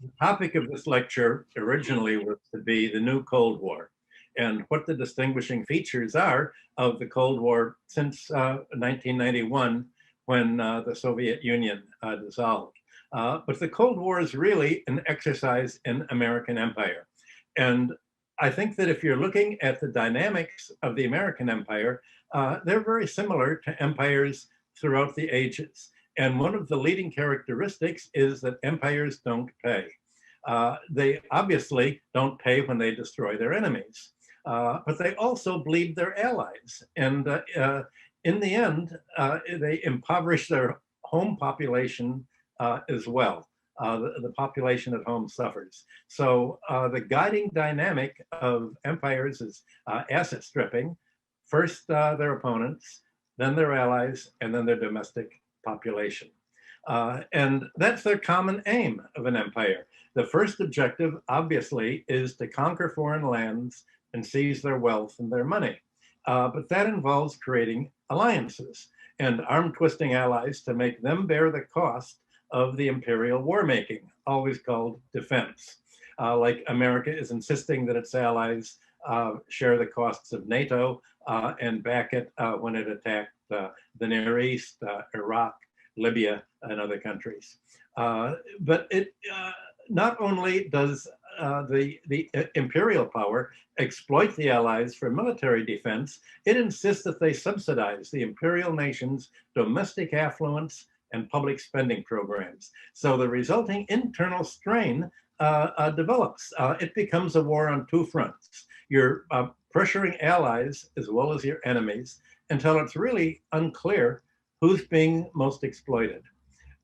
The topic of this lecture originally was to be the new Cold War and what the distinguishing features are of the Cold War since 1991 when the Soviet Union dissolved. But the Cold War is really an exercise in American empire. And I think that if you're looking at the dynamics of the American empire, they're very similar to empires throughout the ages. And one of the leading characteristics is that empires don't pay. They obviously don't pay when they destroy their enemies, but they also bleed their allies. And in the end, they impoverish their home population as well. The population at home suffers. So the guiding dynamic of empires is asset stripping. First, their opponents, then their allies, and then their domestic population. And that's their common aim of an empire. The first objective, obviously, is to conquer foreign lands and seize their wealth and their money. But that involves creating alliances and arm-twisting allies to make them bear the cost of the imperial war making, always called defense. Like America is insisting that its allies share the costs of NATO and back it when it attacked the Near East, Iraq, Libya, and other countries. But it not only does the imperial power exploit the allies for military defense, it insists that they subsidize the imperial nation's domestic affluence and public spending programs. So the resulting internal strain develops. It becomes a war on two fronts. You're pressuring allies as well as your enemies until it's really unclear who's being most exploited.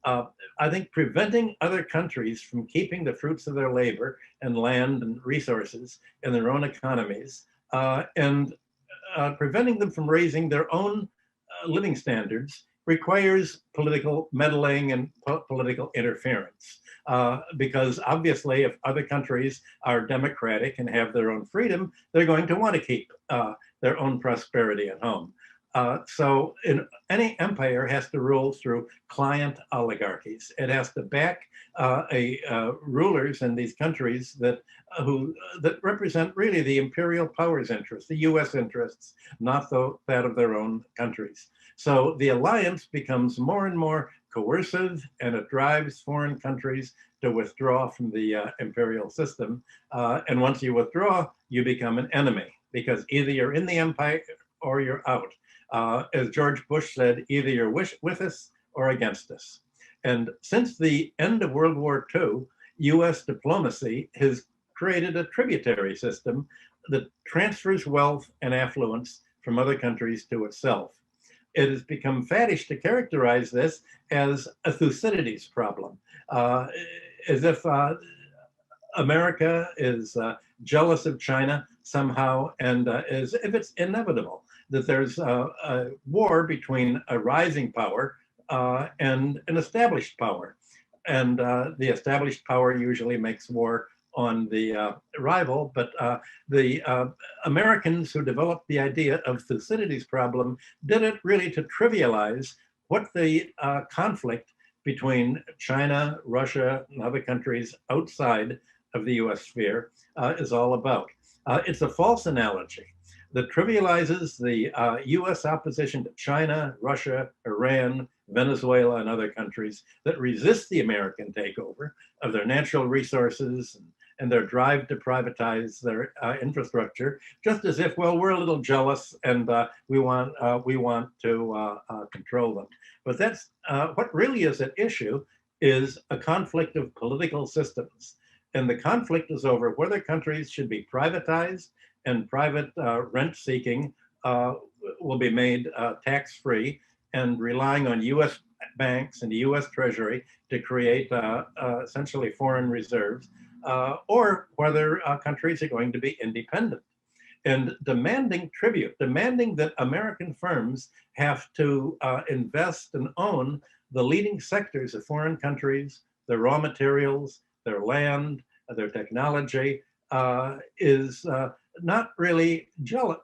I think preventing other countries from keeping the fruits of their labor and land and resources in their own economies and preventing them from raising their own living standards requires political meddling and political interference. Because obviously, if other countries are democratic and have their own freedom, they're going to want to keep their own prosperity at home. So any empire has to rule through client oligarchies. It has to back rulers in these countries that represent really the imperial power's interests, the US interests, not that of their own countries. So the alliance becomes more and more coercive, and it drives foreign countries to withdraw from the imperial system. And once you withdraw, you become an enemy, because either you're in the empire or you're out. As George Bush said, either you're with us or against us. And since the end of World War II, US diplomacy has created a tributary system that transfers wealth and affluence from other countries to itself. It has become faddish to characterize this as a Thucydides problem, as if America is jealous of China somehow, and as if it's inevitable that there's a war between a rising power and an established power. And the established power usually makes war on the rival, but the Americans who developed the idea of Thucydides' problem did it really to trivialize what the conflict between China, Russia, and other countries outside of the US sphere is all about. It's a false analogy that trivializes the US opposition to China, Russia, Iran, Venezuela, and other countries that resist the American takeover of their natural resources and their drive to privatize their infrastructure, just as if, well, we're a little jealous and we want to control them. But that's what really is at issue is a conflict of political systems. And the conflict is over whether countries should be privatized and private rent-seeking will be made tax-free and relying on US banks and the US Treasury to create essentially foreign reserves, or whether countries are going to be independent. And demanding tribute, demanding that American firms have to invest and own the leading sectors of foreign countries, their raw materials, their land, their technology, is not really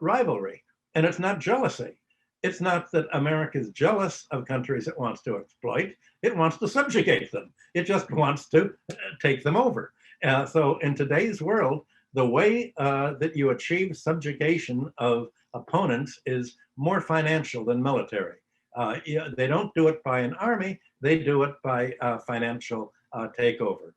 rivalry, and it's not jealousy. It's not that America is jealous of countries it wants to exploit. It wants to subjugate them. It just wants to take them over. So in today's world, the way that you achieve subjugation of opponents is more financial than military. They don't do it by an army, they do it by financial takeover.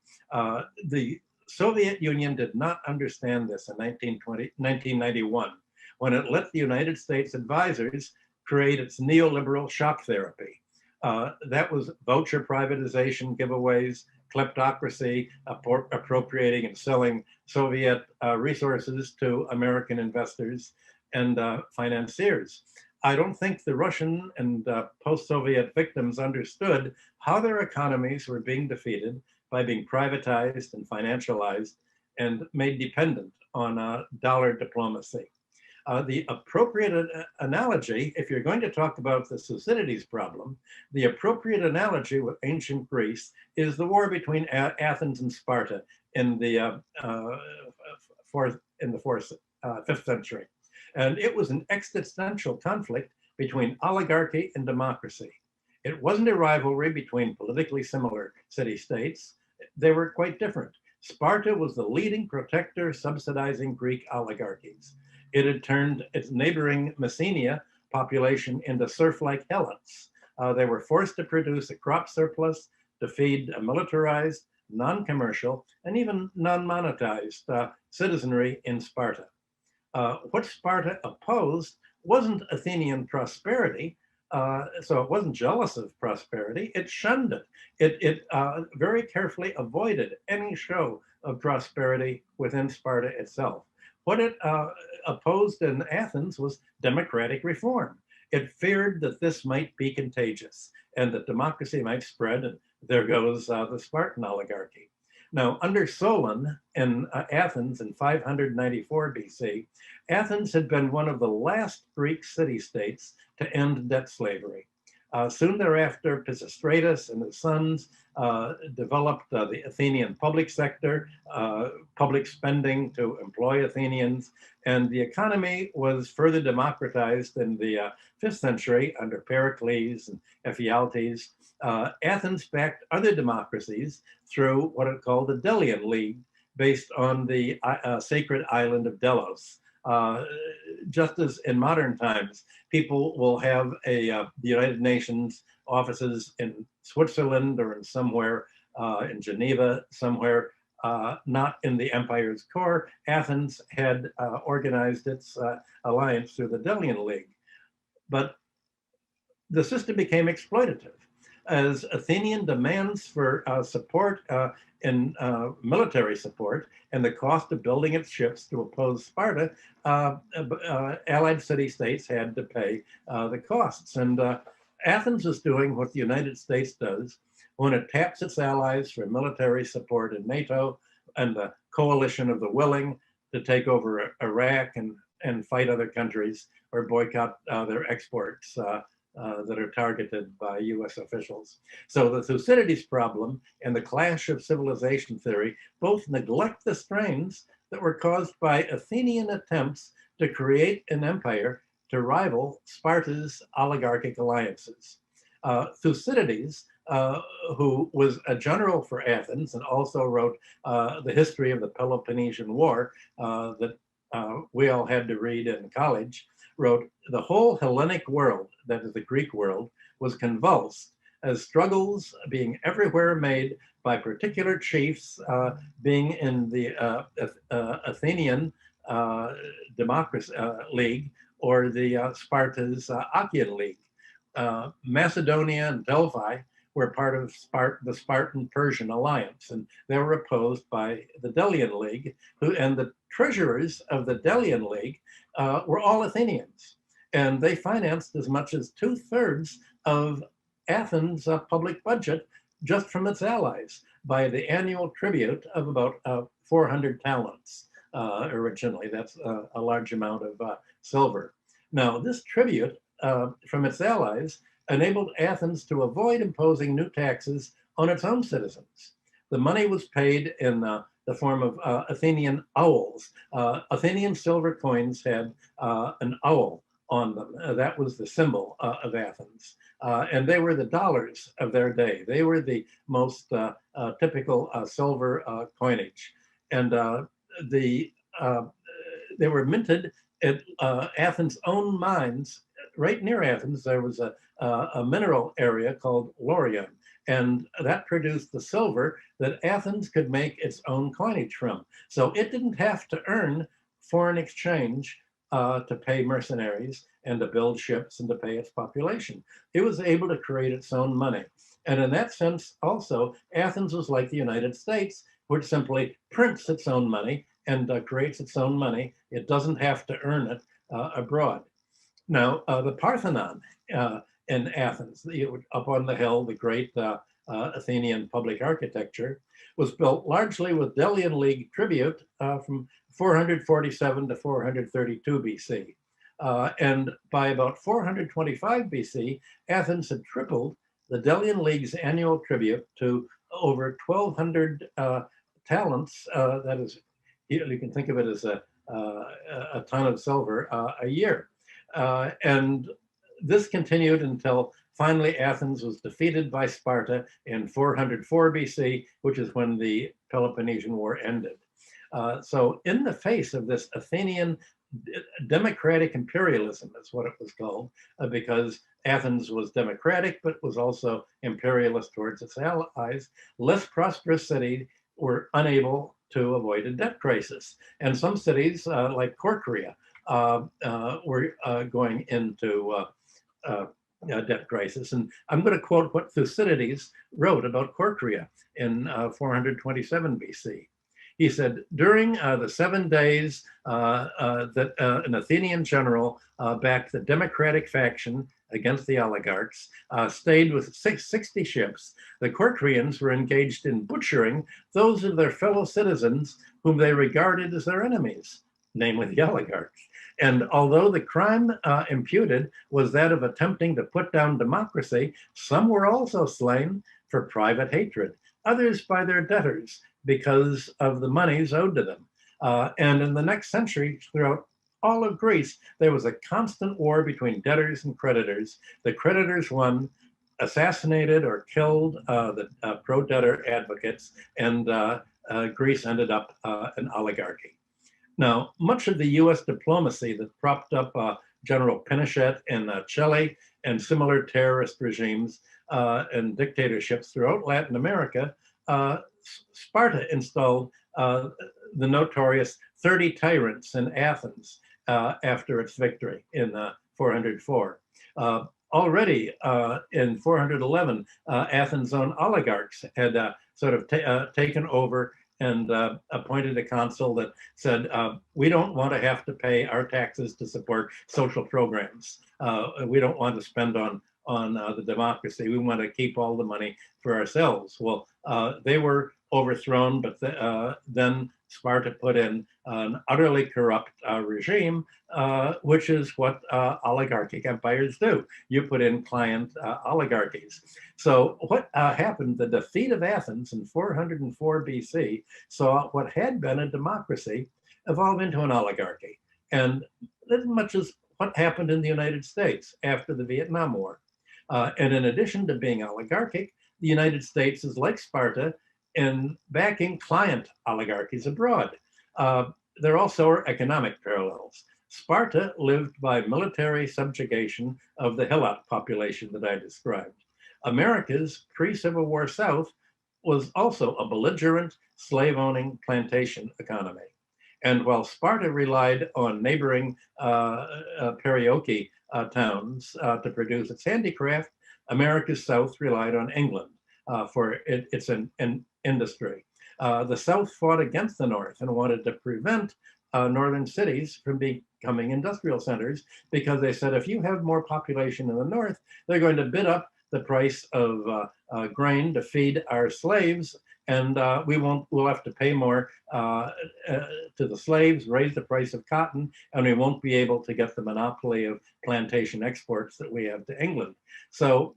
The Soviet Union did not understand this in 1991 when it let the United States advisors create its neoliberal shock therapy. That was voucher privatization, giveaways, kleptocracy, appropriating and selling Soviet resources to American investors and financiers. I don't think the Russian and post-Soviet victims understood how their economies were being defeated by being privatized and financialized and made dependent on dollar diplomacy. The appropriate analogy, if you're going to talk about the Thucydides problem, the appropriate analogy with ancient Greece is the war between Athens and Sparta in the fifth century. And it was an existential conflict between oligarchy and democracy. It wasn't a rivalry between politically similar city-states. They were quite different. Sparta was the leading protector subsidizing Greek oligarchies. It had turned its neighboring Messenia population into serf-like helots. They were forced to produce a crop surplus to feed a militarized, non-commercial, and even non-monetized citizenry in Sparta. What Sparta opposed wasn't Athenian prosperity, so it wasn't jealous of prosperity, it shunned it. It very carefully avoided any show of prosperity within Sparta itself. What it opposed in Athens was democratic reform. It feared that this might be contagious and that democracy might spread, and there goes the Spartan oligarchy. Now, under Solon in Athens in 594 BC, Athens had been one of the last Greek city-states to end debt slavery. Soon thereafter, Pisistratus and his sons developed the Athenian public sector, public spending to employ Athenians, and the economy was further democratized in the 5th century under Pericles and Ephialtes. Athens backed other democracies through what it called the Delian League, based on the sacred island of Delos. Just as in modern times, people will have the United Nations offices in Switzerland or in somewhere in Geneva, somewhere not in the empire's core. Athens had organized its alliance through the Delian League. But the system became exploitative. As Athenian demands for support in military support and the cost of building its ships to oppose Sparta, allied city-states had to pay the costs. And Athens is doing what the United States does when it taps its allies for military support in NATO and the coalition of the willing to take over Iraq and fight other countries or boycott their exports that are targeted by US officials. So the Thucydides problem and the clash of civilization theory both neglect the strains that were caused by Athenian attempts to create an empire to rival Sparta's oligarchic alliances. Thucydides, who was a general for Athens and also wrote the history of the Peloponnesian War that we all had to read in college, wrote, "The whole Hellenic world," that is the Greek world, "was convulsed as struggles being everywhere made by particular chiefs being in the Athenian Democracy League or the Sparta's Achaean League. Macedonia and Delphi were part of the Spartan-Persian alliance, and they were opposed by the Delian League, and the treasurers of the Delian League were all Athenians, and they financed as much as 2/3 of Athens' public budget just from its allies by the annual tribute of about 400 talents originally. That's a large amount of silver. Now, this tribute from its allies enabled Athens to avoid imposing new taxes on its own citizens. The money was paid in the form of Athenian owls. Athenian silver coins had an owl on them. That was the symbol of Athens. And they were the dollars of their day. They were the most typical silver coinage. And they were minted at Athens' own mines. Right near Athens, there was a mineral area called laurium, and that produced the silver that Athens could make its own coinage from. So it didn't have to earn foreign exchange to pay mercenaries and to build ships and to pay its population. It was able to create its own money. And in that sense, also, Athens was like the United States, which simply prints its own money and creates its own money. It doesn't have to earn it abroad. Now, the Parthenon in Athens, up on the hill, the great Athenian public architecture, was built largely with Delian League tribute from 447 to 432 BC. And by about 425 BC, Athens had tripled the Delian League's annual tribute to over 1,200 talents. That is, you can think of it as a ton of silver a year. And this continued until finally Athens was defeated by Sparta in 404 BC, which is when the Peloponnesian War ended. So in the face of this Athenian democratic imperialism, is what it was called, because Athens was democratic, but was also imperialist towards its allies, less prosperous cities were unable to avoid a debt crisis. And some cities, like Corcyra, were going into debt crisis. And I'm going to quote what Thucydides wrote about Corcyra in 427 BC. He said, during the 7 days that an Athenian general backed the democratic faction against the oligarchs, stayed with 60 ships, the Corcyraeans were engaged in butchering those of their fellow citizens whom they regarded as their enemies, namely the oligarchs. And although the crime imputed was that of attempting to put down democracy, some were also slain for private hatred, others by their debtors because of the monies owed to them. And in the next century, throughout all of Greece, there was a constant war between debtors and creditors. The creditors won, assassinated or killed the pro-debtor advocates, and Greece ended up an oligarchy. Now, much of the US diplomacy that propped up General Pinochet in Chile and similar terrorist regimes and dictatorships throughout Latin America, Sparta installed the notorious 30 tyrants in Athens after its victory in 404. Already in 411, Athens' own oligarchs had sort of taken over and appointed a consul that said, we don't want to have to pay our taxes to support social programs. We don't want to spend on the democracy. We want to keep all the money for ourselves. Well, they were overthrown, but then Sparta put in an utterly corrupt regime, which is what oligarchic empires do. You put in client oligarchies. So what happened, the defeat of Athens in 404 BC saw what had been a democracy evolve into an oligarchy. And as much as what happened in the United States after the Vietnam War. And in addition to being oligarchic, the United States is like Sparta in backing client oligarchies abroad. There also are economic parallels. Sparta lived by military subjugation of the Helot population that I described. America's pre-Civil War South was also a belligerent, slave-owning plantation economy. And while Sparta relied on neighboring Perioeci towns to produce its handicraft, America's South relied on England for its industry. The South fought against the North and wanted to prevent northern cities from becoming industrial centers because they said, if you have more population in the North, they're going to bid up the price of grain to feed our slaves, and we'll have to pay more to the slaves, raise the price of cotton, and we won't be able to get the monopoly of plantation exports that we have to England. So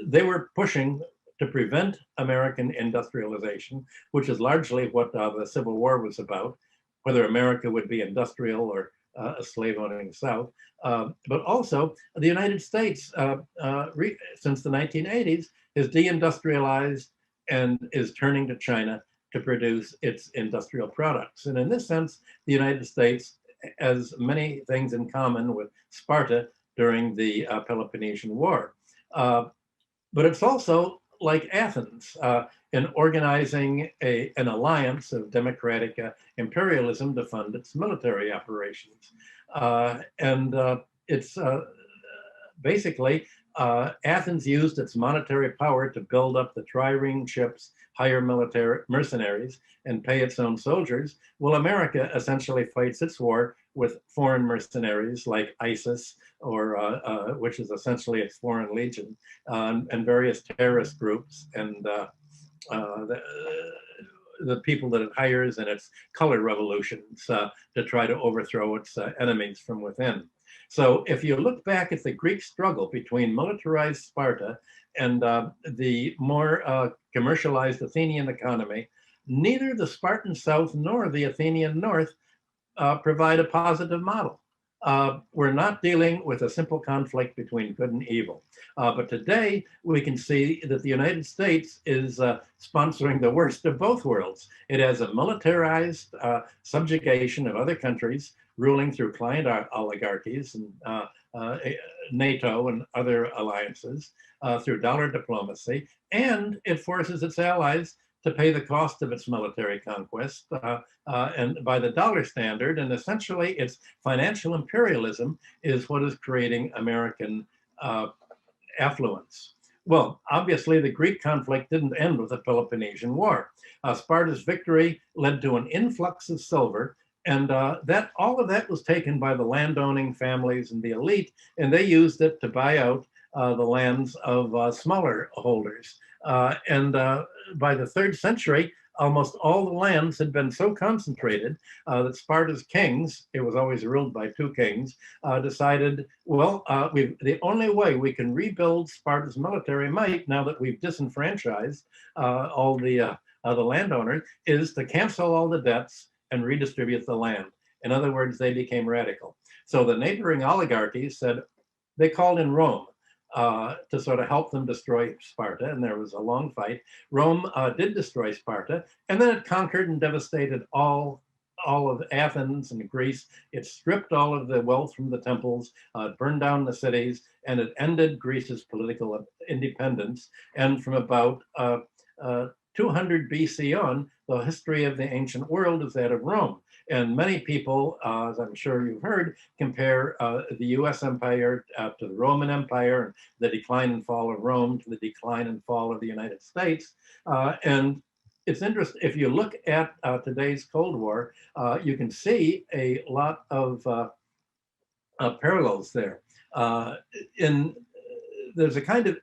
they were pushing to prevent American industrialization, which is largely what the Civil War was about, whether America would be industrial a slave-owning South. But also, the United States, since the 1980s, has deindustrialized and is turning to China to produce its industrial products. And in this sense, the United States has many things in common with Sparta during the Peloponnesian War. But it's also like Athens in organizing an alliance of democratic imperialism to fund its military operations. It's basically Athens used its monetary power to build up the trireme ships, hire military mercenaries, and pay its own soldiers. Well, America essentially fights its war with foreign mercenaries like ISIS, or which is essentially its foreign legion, and various terrorist groups, and the people that it hires in its color revolutions to try to overthrow its enemies from within. So if you look back at the Greek struggle between militarized Sparta and the more commercialized Athenian economy, neither the Spartan South nor the Athenian North provide a positive model. We're not dealing with a simple conflict between good and evil. But today, we can see that the United States is sponsoring the worst of both worlds. It has a militarized subjugation of other countries, ruling through client oligarchies and NATO and other alliances, through dollar diplomacy, and it forces its allies to pay the cost of its military conquest and by the dollar standard. And essentially, its financial imperialism is what is creating American affluence. Well, obviously, the Greek conflict didn't end with the Peloponnesian War. Sparta's victory led to an influx of silver, and all of that was taken by the landowning families and the elite, and they used it to buy out the lands of smaller holders. By the 3rd century, almost all the lands had been so concentrated that Sparta's kings, it was always ruled by 2 kings, decided, well, the only way we can rebuild Sparta's military might, now that we've disenfranchised all the landowners, is to cancel all the debts and redistribute the land. In other words, they became radical. So the neighboring oligarchies said, they called in Rome to sort of help them destroy Sparta, and there was a long fight. Rome did destroy Sparta, and then it conquered and devastated all of Athens and Greece. It stripped all of the wealth from the temples, burned down the cities, and it ended Greece's political independence. And from about 200 BC on, the history of the ancient world is that of Rome. And many people, as I'm sure you've heard, compare the US empire to the Roman Empire, and the decline and fall of Rome to the decline and fall of the United States. And it's interesting, if you look at today's Cold War, you can see a lot of parallels there. There's a kind of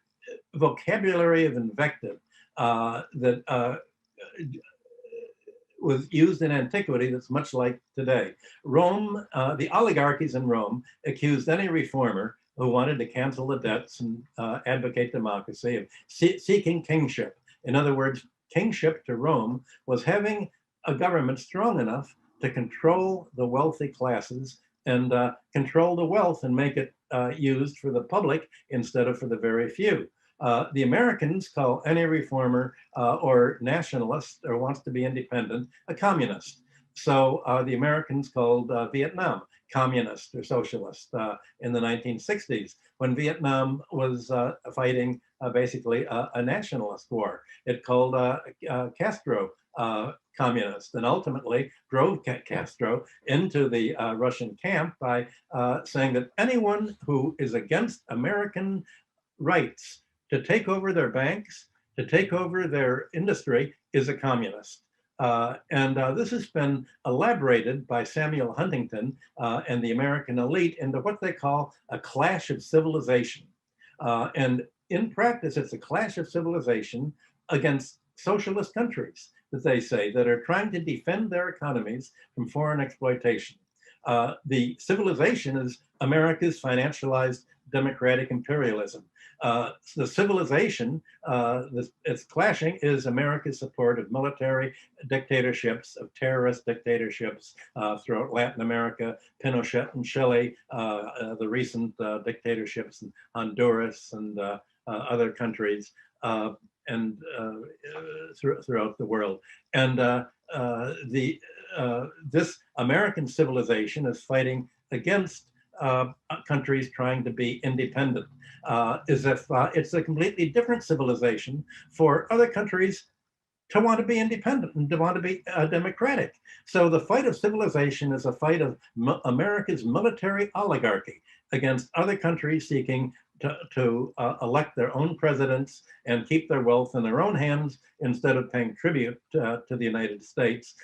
vocabulary of invective that was used in antiquity that's much like today. Rome, the oligarchies in Rome accused any reformer who wanted to cancel the debts and advocate democracy of seeking kingship. In other words, kingship to Rome was having a government strong enough to control the wealthy classes and control the wealth and make it used for the public instead of for the very few. The Americans call any reformer or nationalist or wants to be independent a communist. So the Americans called Vietnam communist or socialist in the 1960s, when Vietnam was fighting basically a nationalist war. It called Castro communist, and ultimately drove Castro into the Russian camp by saying that anyone who is against American rights to take over their banks, to take over their industry, is a communist. This has been elaborated by Samuel Huntington and the American elite into what they call a clash of civilization. And in practice, it's a clash of civilization against socialist countries, that they say, that are trying to defend their economies from foreign exploitation. The civilization is America's financialized democratic imperialism. The civilization it's clashing is America's support of military dictatorships, of terrorist dictatorships throughout Latin America, Pinochet in Chile, the recent dictatorships in Honduras and other countries, and throughout the world. And this American civilization is fighting against countries trying to be independent, as if it's a completely different civilization for other countries to want to be independent and to want to be democratic. So the fight of civilization is a fight of America's military oligarchy against other countries seeking to elect their own presidents and keep their wealth in their own hands instead of paying tribute to the United States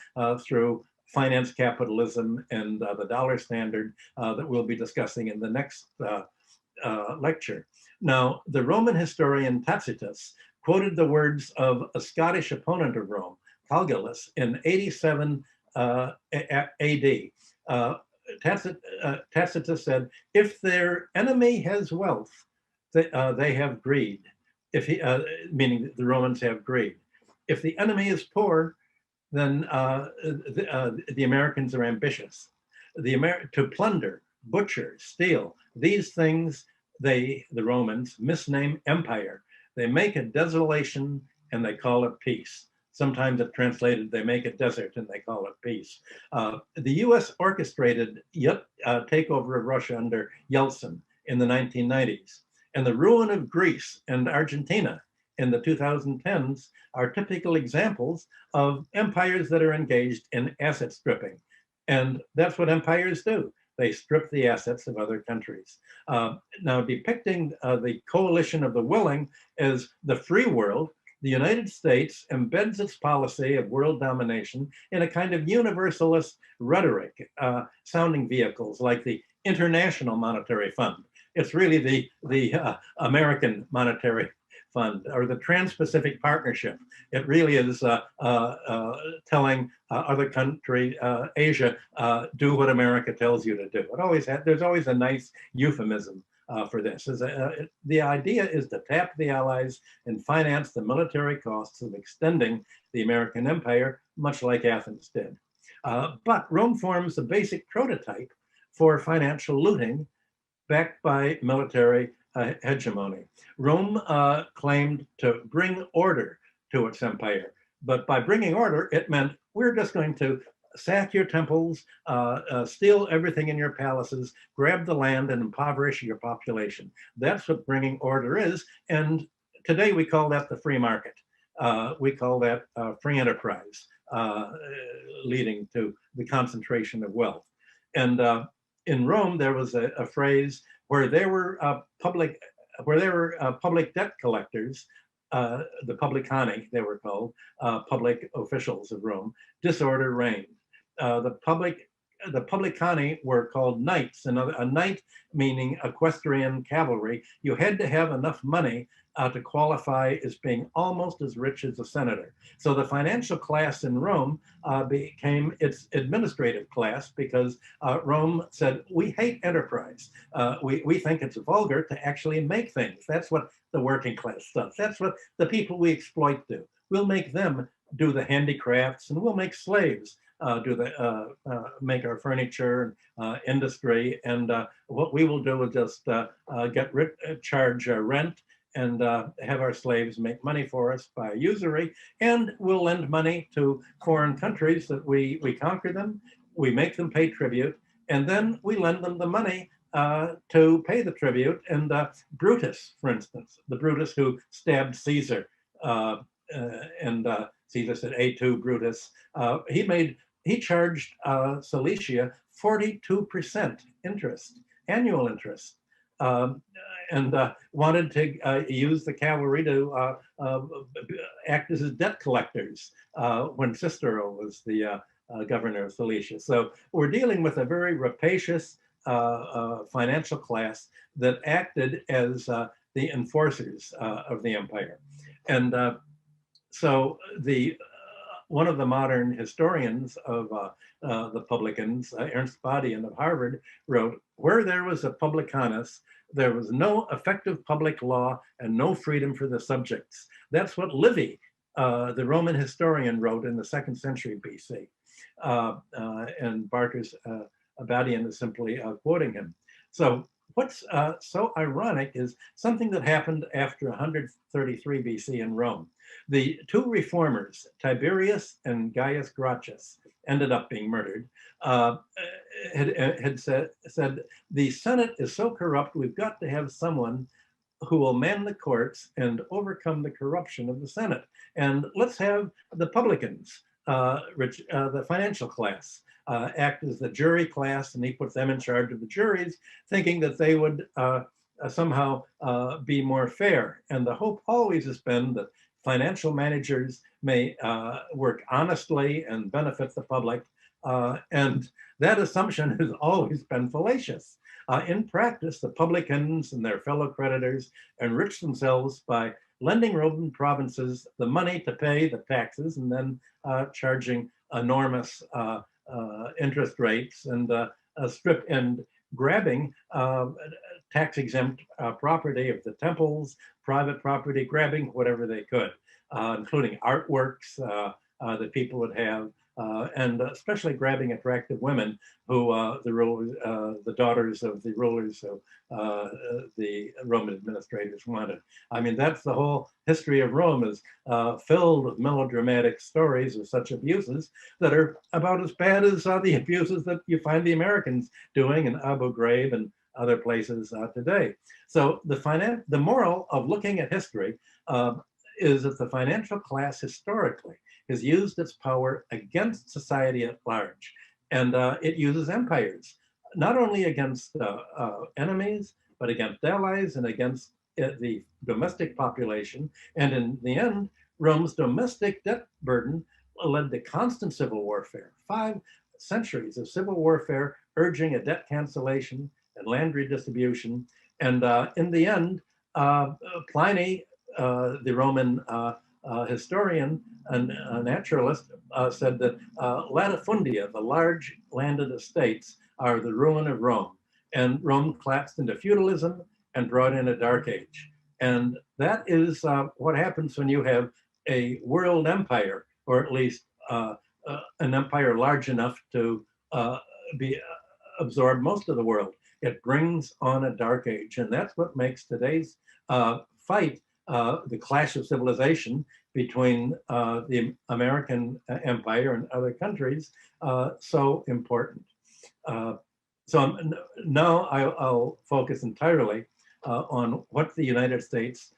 through finance capitalism and the dollar standard that we'll be discussing in the next lecture. Now, the Roman historian Tacitus quoted the words of a Scottish opponent of Rome, Calgulus, in 87 AD. Tacitus said, if their enemy has wealth, they have greed. Meaning the Romans have greed. If the enemy is poor, then the Americans are ambitious. To plunder, butcher, steal, these things the Romans misname empire. They make a desolation and they call it peace. Sometimes it's translated, they make a desert and they call it peace. The US orchestrated takeover of Russia under Yeltsin in the 1990s. And the ruin of Greece and Argentina in the 2010s are typical examples of empires that are engaged in asset stripping. And that's what empires do. They strip the assets of other countries. Now, depicting the coalition of the willing as the free world, the United States embeds its policy of world domination in a kind of universalist rhetoric, sounding vehicles like the International Monetary Fund. It's really the American Monetary Fund or the Trans-Pacific Partnership. It really is telling other countries, Asia, do what America tells you to do. There's always a nice euphemism for this. The idea is to tap the Allies and finance the military costs of extending the American empire, much like Athens did. But Rome forms a basic prototype for financial looting backed by military hegemony. Rome claimed to bring order to its empire, but by bringing order, it meant we're just going to sack your temples, steal everything in your palaces, grab the land and impoverish your population. That's what bringing order is. And today we call that the free market. We call that free enterprise, leading to the concentration of wealth. And in Rome, there was a phrase where there were public debt collectors, the publicani, they were called, public officials of Rome. Disorder reigned. The publicani were called knights. A knight meaning equestrian cavalry. You had to have enough money to qualify as being almost as rich as a senator. So the financial class in Rome became its administrative class because Rome said, we hate enterprise. We think it's vulgar to actually make things. That's what the working class does. That's what the people we exploit do. We'll make them do the handicrafts and we'll make slaves make our furniture and industry. And what we will do is just charge rent and have our slaves make money for us by usury, and we'll lend money to foreign countries that we conquer them, we make them pay tribute, and then we lend them the money to pay the tribute. And Brutus, for instance, the Brutus who stabbed Caesar, and Caesar said, "Et Brutus," he charged Cilicia 42% interest, annual interest. And wanted to use the cavalry to act as debt collectors when Cicero was the governor of Cilicia. So we're dealing with a very rapacious financial class that acted as the enforcers of the empire. And so one of the modern historians of the publicans, Ernst Badian of Harvard, wrote, where there was a publicanus, there was no effective public law and no freedom for the subjects. That's what Livy, the Roman historian, wrote in the 2nd century BC. And Barker's Abadian is simply quoting him. So what's so ironic is something that happened after 133 BC in Rome. The two reformers, Tiberius and Gaius Gracchus, ended up being murdered, had said, the Senate is so corrupt, we've got to have someone who will man the courts and overcome the corruption of the Senate. And let's have the publicans, the financial class, act as the jury class, and he put them in charge of the juries, thinking that they would somehow be more fair. And the hope always has been that financial managers may work honestly and benefit the public. And that assumption has always been fallacious. In practice, the publicans and their fellow creditors enriched themselves by lending Roman provinces the money to pay the taxes and then charging enormous interest rates and strip and grabbing tax-exempt property of the temples, private property, grabbing whatever they could, including artworks that people would have, and especially grabbing attractive women who the daughters of the rulers of the Roman administrators wanted. I mean, that's the whole history of Rome, is filled with melodramatic stories of such abuses that are about as bad as the abuses that you find the Americans doing in Abu Ghraib and other places today. So the moral of looking at history is that the financial class historically has used its power against society at large. And it uses empires, not only against enemies, but against allies and against the domestic population. And in the end, Rome's domestic debt burden led to constant civil warfare, 5 centuries of civil warfare urging a debt cancellation and land redistribution. And in the end, Pliny, the Roman historian and naturalist, said that latifundia, the large landed estates, are the ruin of Rome. And Rome collapsed into feudalism and brought in a dark age. And that is what happens when you have a world empire, or at least an empire large enough to absorb most of the world. It brings on a dark age. And that's what makes today's fight, the clash of civilization between the American empire and other countries, so important. So now I'll focus entirely on what the United States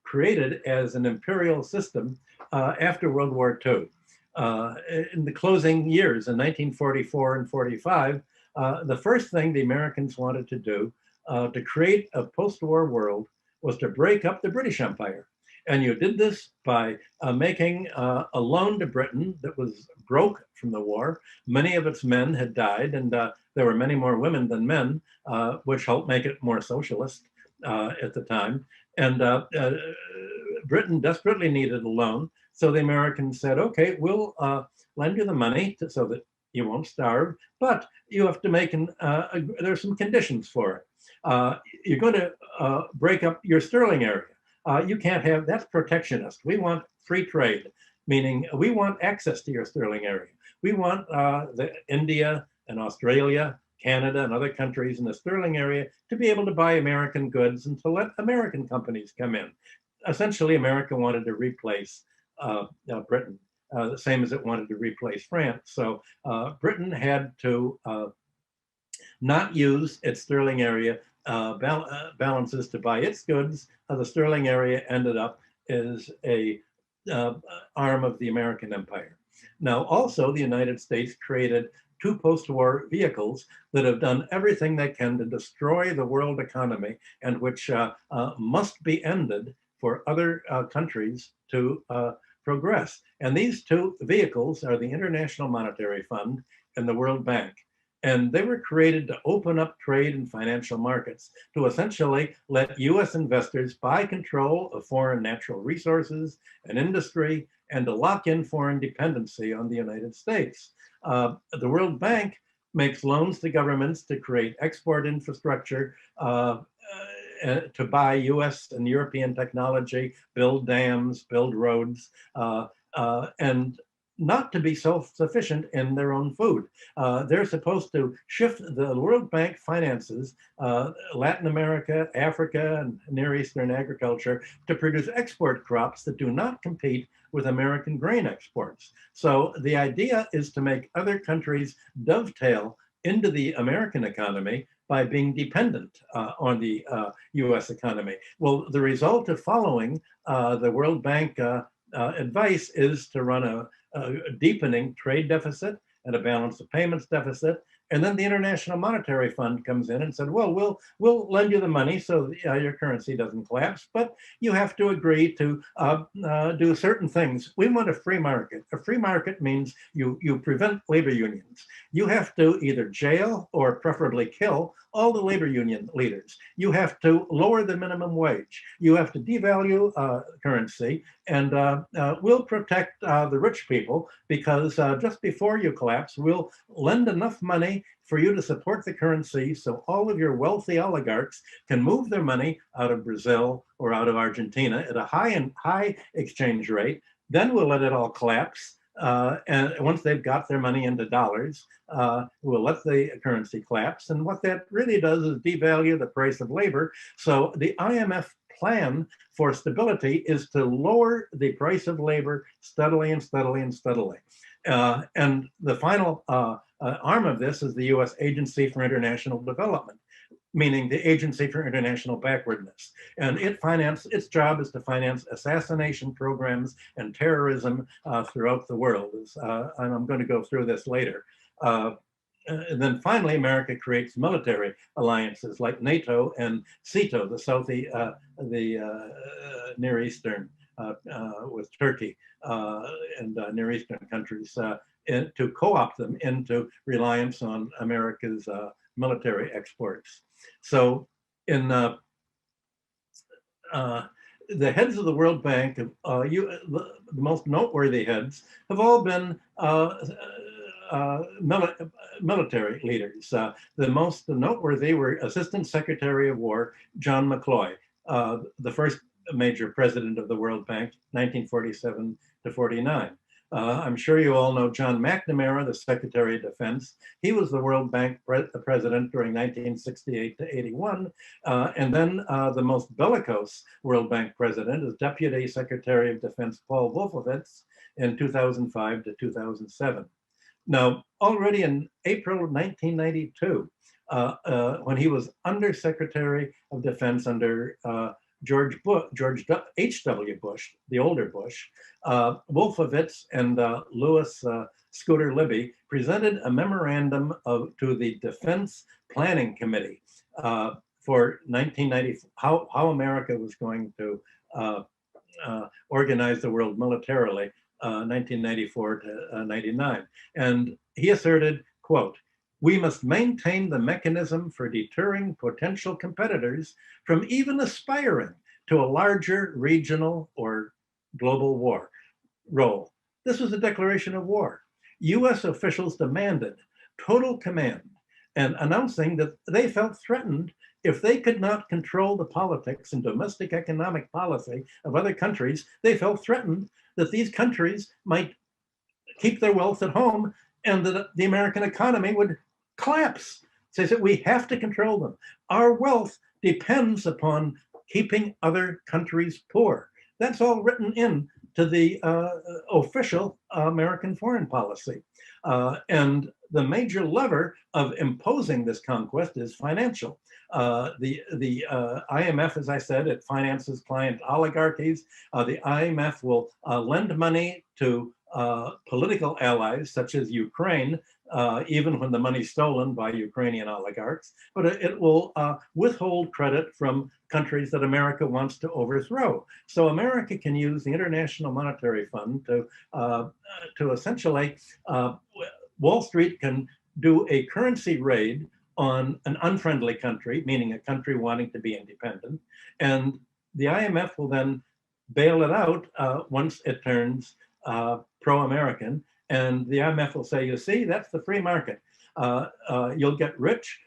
created as an imperial system after World War II. In the closing years in 1944 and 45, the first thing the Americans wanted to do to create a post-war world was to break up the British Empire. And you did this by making a loan to Britain that was broke from the war. Many of its men had died, and there were many more women than men, which helped make it more socialist at the time. And Britain desperately needed a loan. So the Americans said, okay, we'll lend you the money so that you won't starve, but you have to make there's some conditions for it. You're going to break up your sterling area. You can't have, that's protectionist. We want free trade, meaning we want access to your sterling area. We want India and Australia, Canada and other countries in the sterling area to be able to buy American goods and to let American companies come in. Essentially, America wanted to replace Britain, the same as it wanted to replace France. So Britain had to not use its sterling area balances to buy its goods. The sterling area ended up as a arm of the American empire. Now, also, the United States created 2 post-war vehicles that have done everything they can to destroy the world economy and which must be ended for other countries to progress. And these 2 vehicles are the International Monetary Fund and the World Bank. And they were created to open up trade and financial markets, to essentially let US investors buy control of foreign natural resources and industry, and to lock in foreign dependency on the United States. The World Bank makes loans to governments to create export infrastructure, to buy US and European technology, build dams, build roads, and not to be self-sufficient in their own food. They're supposed to shift the World Bank finances, Latin America, Africa, and Near Eastern agriculture to produce export crops that do not compete with American grain exports. So the idea is to make other countries dovetail into the American economy by being dependent on the US economy. Well, the result of following the World Bank advice is to run a deepening trade deficit and a balance of payments deficit. And then the International Monetary Fund comes in and said, well, we'll lend you the money so your currency doesn't collapse, but you have to agree to do certain things. We want a free market. A free market means you prevent labor unions. You have to either jail or preferably kill all the labor union leaders. You have to lower the minimum wage. You have to devalue currency, and we'll protect the rich people because just before you collapse, we'll lend enough money for you to support the currency so all of your wealthy oligarchs can move their money out of Brazil or out of Argentina at a high exchange rate. Then we'll let it all collapse. And once they've got their money into dollars, we'll let the currency collapse. And what that really does is devalue the price of labor. So the IMF plan for stability is to lower the price of labor steadily and steadily and steadily. And the final arm of this is the US Agency for International Development, meaning the Agency for International Backwardness. And its job is to finance assassination programs and terrorism throughout the world. And I'm going to go through this later. And then finally, America creates military alliances like NATO and SEATO, the Near Eastern, with Turkey and Near Eastern countries, to co-opt them into reliance on America's military exports. So in the heads of the World Bank, the most noteworthy heads have all been military leaders. The most noteworthy were Assistant Secretary of War John McCloy, the first major president of the World Bank, 1947 to 49. I'm sure you all know John McNamara, the Secretary of Defense. He was the World Bank president during 1968 to 81. And then the most bellicose World Bank president is Deputy Secretary of Defense Paul Wolfowitz in 2005 to 2007. Now, already in April of 1992, when he was Undersecretary of Defense under George H.W. Bush, the older Bush, Wolfowitz and Louis Scooter Libby presented a memorandum to the Defense Planning Committee for 1990, how America was going to organize the world militarily, 1994 to 99. And he asserted, quote, "We must maintain the mechanism for deterring potential competitors from even aspiring to a larger regional or global war role." This was a declaration of war. US officials demanded total command and announcing that they felt threatened if they could not control the politics and domestic economic policy of other countries. They felt threatened that these countries might keep their wealth at home and that the American economy would collapse. So they said, we have to control them. Our wealth depends upon keeping other countries poor. That's all written in to the official American foreign policy. And the major lever of imposing this conquest is financial. The IMF, as I said, it finances client oligarchies. The IMF will lend money to political allies such as Ukraine, even when the money's stolen by Ukrainian oligarchs, but it will withhold credit from countries that America wants to overthrow. So America can use the International Monetary Fund to essentially, Wall Street can do a currency raid on an unfriendly country, meaning a country wanting to be independent, and the IMF will then bail it out once it turns pro-American, and the IMF will say, you see, that's the free market. You'll get rich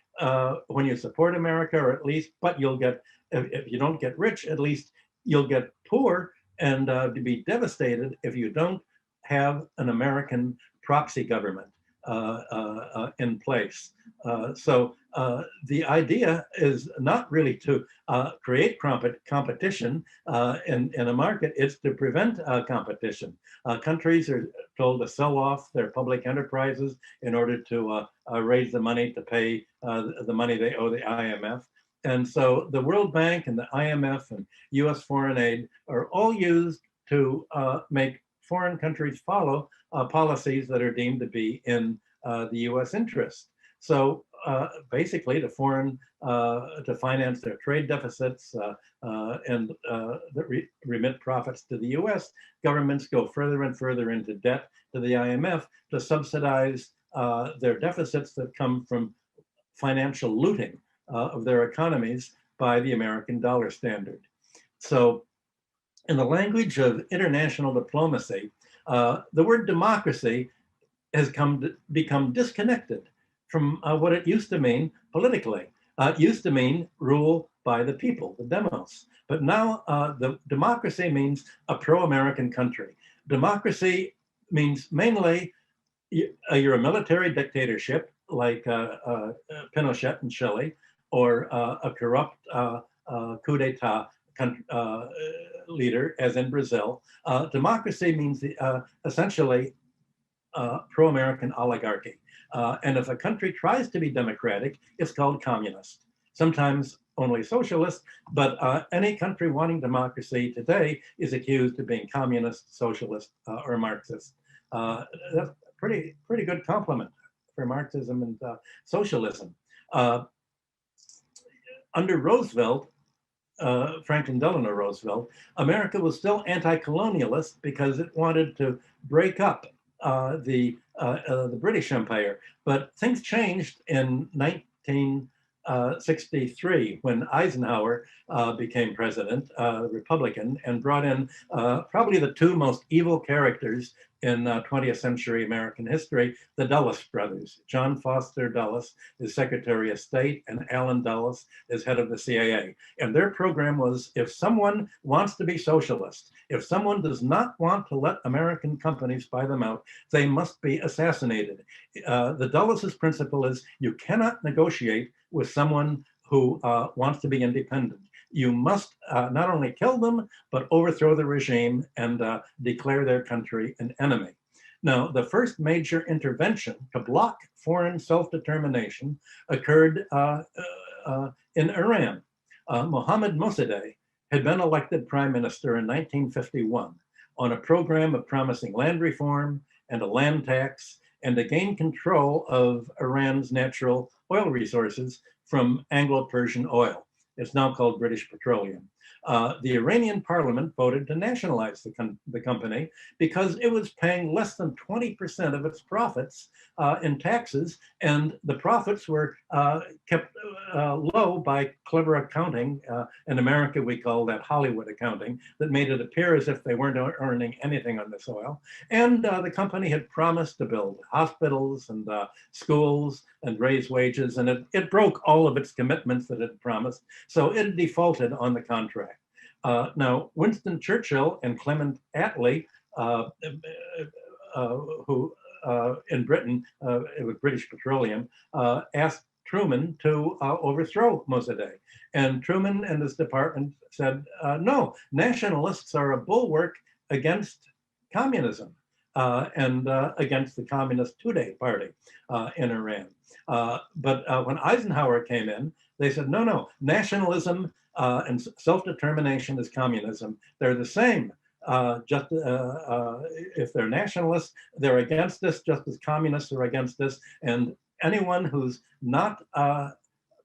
when you support America, or at least, but you'll get, if you don't get rich, at least you'll get poor and to be devastated if you don't have an American proxy government in place. So the idea is not really to create competition in a market, it's to prevent competition. Countries are told to sell off their public enterprises in order to raise the money to pay the money they owe the IMF. And so the World Bank and the IMF and US foreign aid are all used to make foreign countries follow policies that are deemed to be in the US interest. So basically to finance their trade deficits and remit profits to the US, governments go further and further into debt to the IMF to subsidize their deficits that come from financial looting of their economies by the American dollar standard. So in the language of international diplomacy, the word democracy has become disconnected from what it used to mean politically. It used to mean rule by the people, the demos. But now the democracy means a pro-American country. Democracy means mainly you're a military dictatorship like Pinochet in Chile, or a corrupt coup d'etat leader, as in Brazil. Democracy means essentially pro-American oligarchy. And if a country tries to be democratic, it's called communist. Sometimes only socialist, but any country wanting democracy today is accused of being communist, socialist, or Marxist. That's a pretty good compliment for Marxism and socialism. Under Roosevelt, Franklin Delano Roosevelt, America was still anti-colonialist because it wanted to break up the British Empire. But things changed in 1963 when Eisenhower became president, Republican, and brought in probably the two most evil characters in 20th century American history, the Dulles brothers. John Foster Dulles is Secretary of State, and Allen Dulles is head of the CIA. And their program was, if someone wants to be socialist, if someone does not want to let American companies buy them out, they must be assassinated. The Dulles' principle is you cannot negotiate with someone who wants to be independent. You must not only kill them, but overthrow the regime and declare their country an enemy. Now, the first major intervention to block foreign self-determination occurred in Iran. Mohammad Mossadegh had been elected prime minister in 1951 on a program of promising land reform and a land tax and to gain control of Iran's natural oil resources from Anglo-Persian oil. It's now called British Petroleum. The Iranian parliament voted to nationalize the company because it was paying less than 20% of its profits in taxes, and the profits were kept low by clever accounting. In America, we call that Hollywood accounting, that made it appear as if they weren't earning anything on this oil. And the company had promised to build hospitals and schools and raise wages, and it broke all of its commitments that it had promised, so it defaulted on the contract. Now, Winston Churchill and Clement Attlee, who in Britain, with British Petroleum, asked Truman to overthrow Mossadegh. And Truman and his department said, no, nationalists are a bulwark against communism and against the Communist Tudeh party in Iran. But when Eisenhower came in, they said, no, nationalism and self-determination is communism. They're the same. If they're nationalists, they're against this, just as communists are against this. And anyone who's not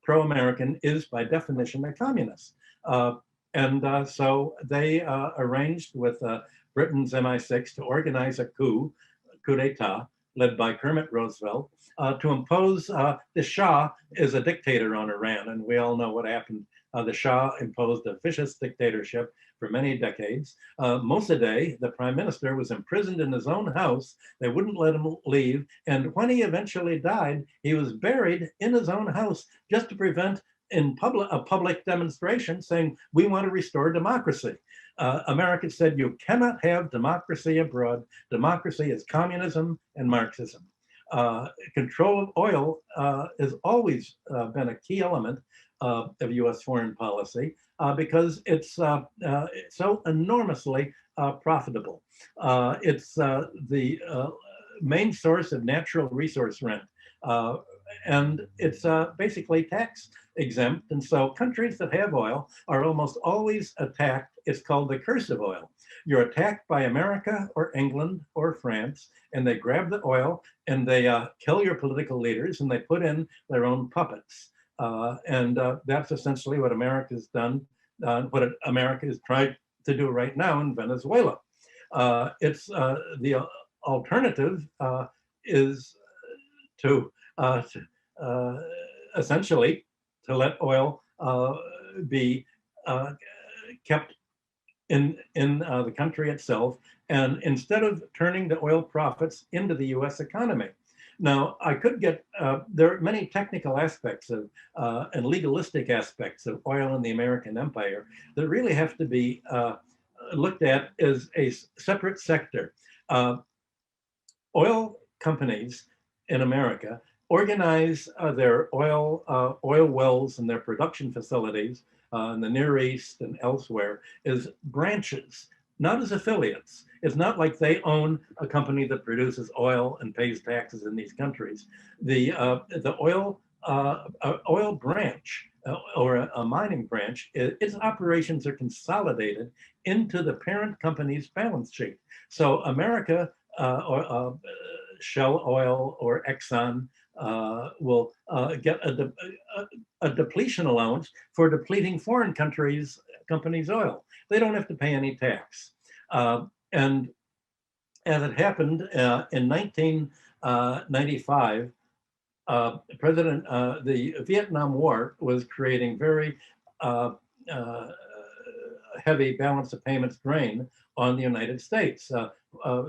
pro-American is, by definition, a communist. So they arranged with Britain's MI6 to organize a coup d'etat, led by Kermit Roosevelt, to impose the Shah as a dictator on Iran. And we all know what happened The Shah imposed a vicious dictatorship for many decades. Mossadegh, the prime minister, was imprisoned in his own house. They wouldn't let him leave. And when he eventually died, he was buried in his own house just to prevent a public demonstration saying, we want to restore democracy. America said, you cannot have democracy abroad. Democracy is communism and Marxism. Control of oil has always been a key element of US foreign policy because it's so enormously profitable. It's the main source of natural resource rent. And it's basically tax exempt. And so countries that have oil are almost always attacked. It's called the curse of oil. You're attacked by America or England or France, and they grab the oil and they kill your political leaders and they put in their own puppets. And that's essentially what America's done, what America is trying to do right now in Venezuela. It's the alternative is to essentially to let oil be kept in the country itself, and instead of turning the oil profits into the US economy. Now, I could get, there are many technical aspects of and legalistic aspects of oil in the American empire that really have to be looked at as a separate sector. Oil companies in America organize their oil wells and their production facilities in the Near East and elsewhere as branches, not as affiliates. It's not like they own a company that produces oil and pays taxes in these countries. The oil branch or a mining branch, its operations are consolidated into the parent company's balance sheet. So America or Shell Oil or Exxon will get a depletion allowance for depleting foreign companies' oil. They don't have to pay any tax. And as it happened in 1995, the Vietnam War was creating very heavy balance of payments drain on the United States,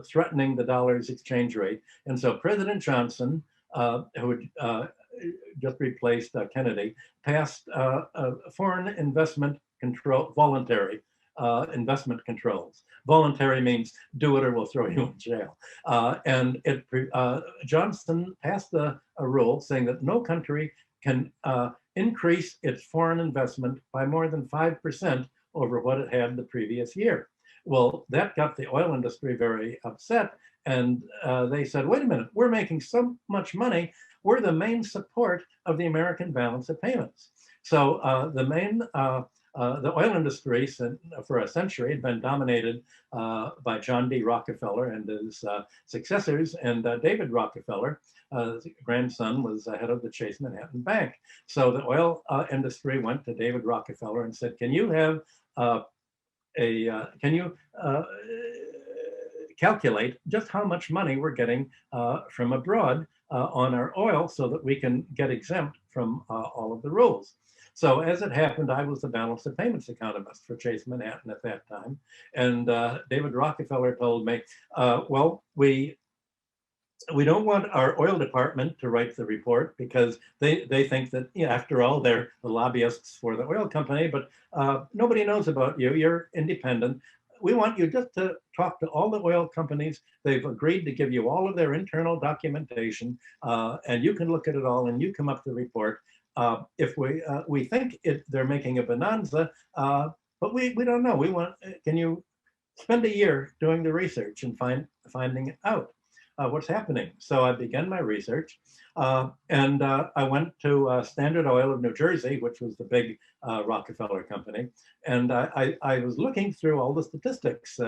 threatening the dollar's exchange rate. And so President Johnson, who had just replaced Kennedy, passed foreign investment control, voluntary investment controls. Voluntary means do it or we'll throw you in jail. And Johnson passed a rule saying that no country can increase its foreign investment by more than 5% over what it had the previous year. Well, that got the oil industry very upset. And they said, wait a minute, we're making so much money. We're the main support of the American balance of payments. So the oil industry for a century had been dominated by John D. Rockefeller and his successors, and David Rockefeller, his grandson, was head of the Chase Manhattan Bank. So the oil industry went to David Rockefeller and said, can you have calculate just how much money we're getting from abroad on our oil so that we can get exempt from all of the rules. So as it happened, I was the balance of payments economist for Chase Manhattan at that time. And David Rockefeller told me, well, we don't want our oil department to write the report because they think that, you know, after all, they're the lobbyists for the oil company, but nobody knows about you. You're independent. We want you just to talk to all the oil companies. They've agreed to give you all of their internal documentation, and you can look at it all and you come up with the report. If we think they're making a bonanza, but we don't know. We want, can you spend a year doing the research and finding out what's happening? So I began my research, and I went to Standard Oil of New Jersey, which was the big Rockefeller company, and I was looking through all the statistics.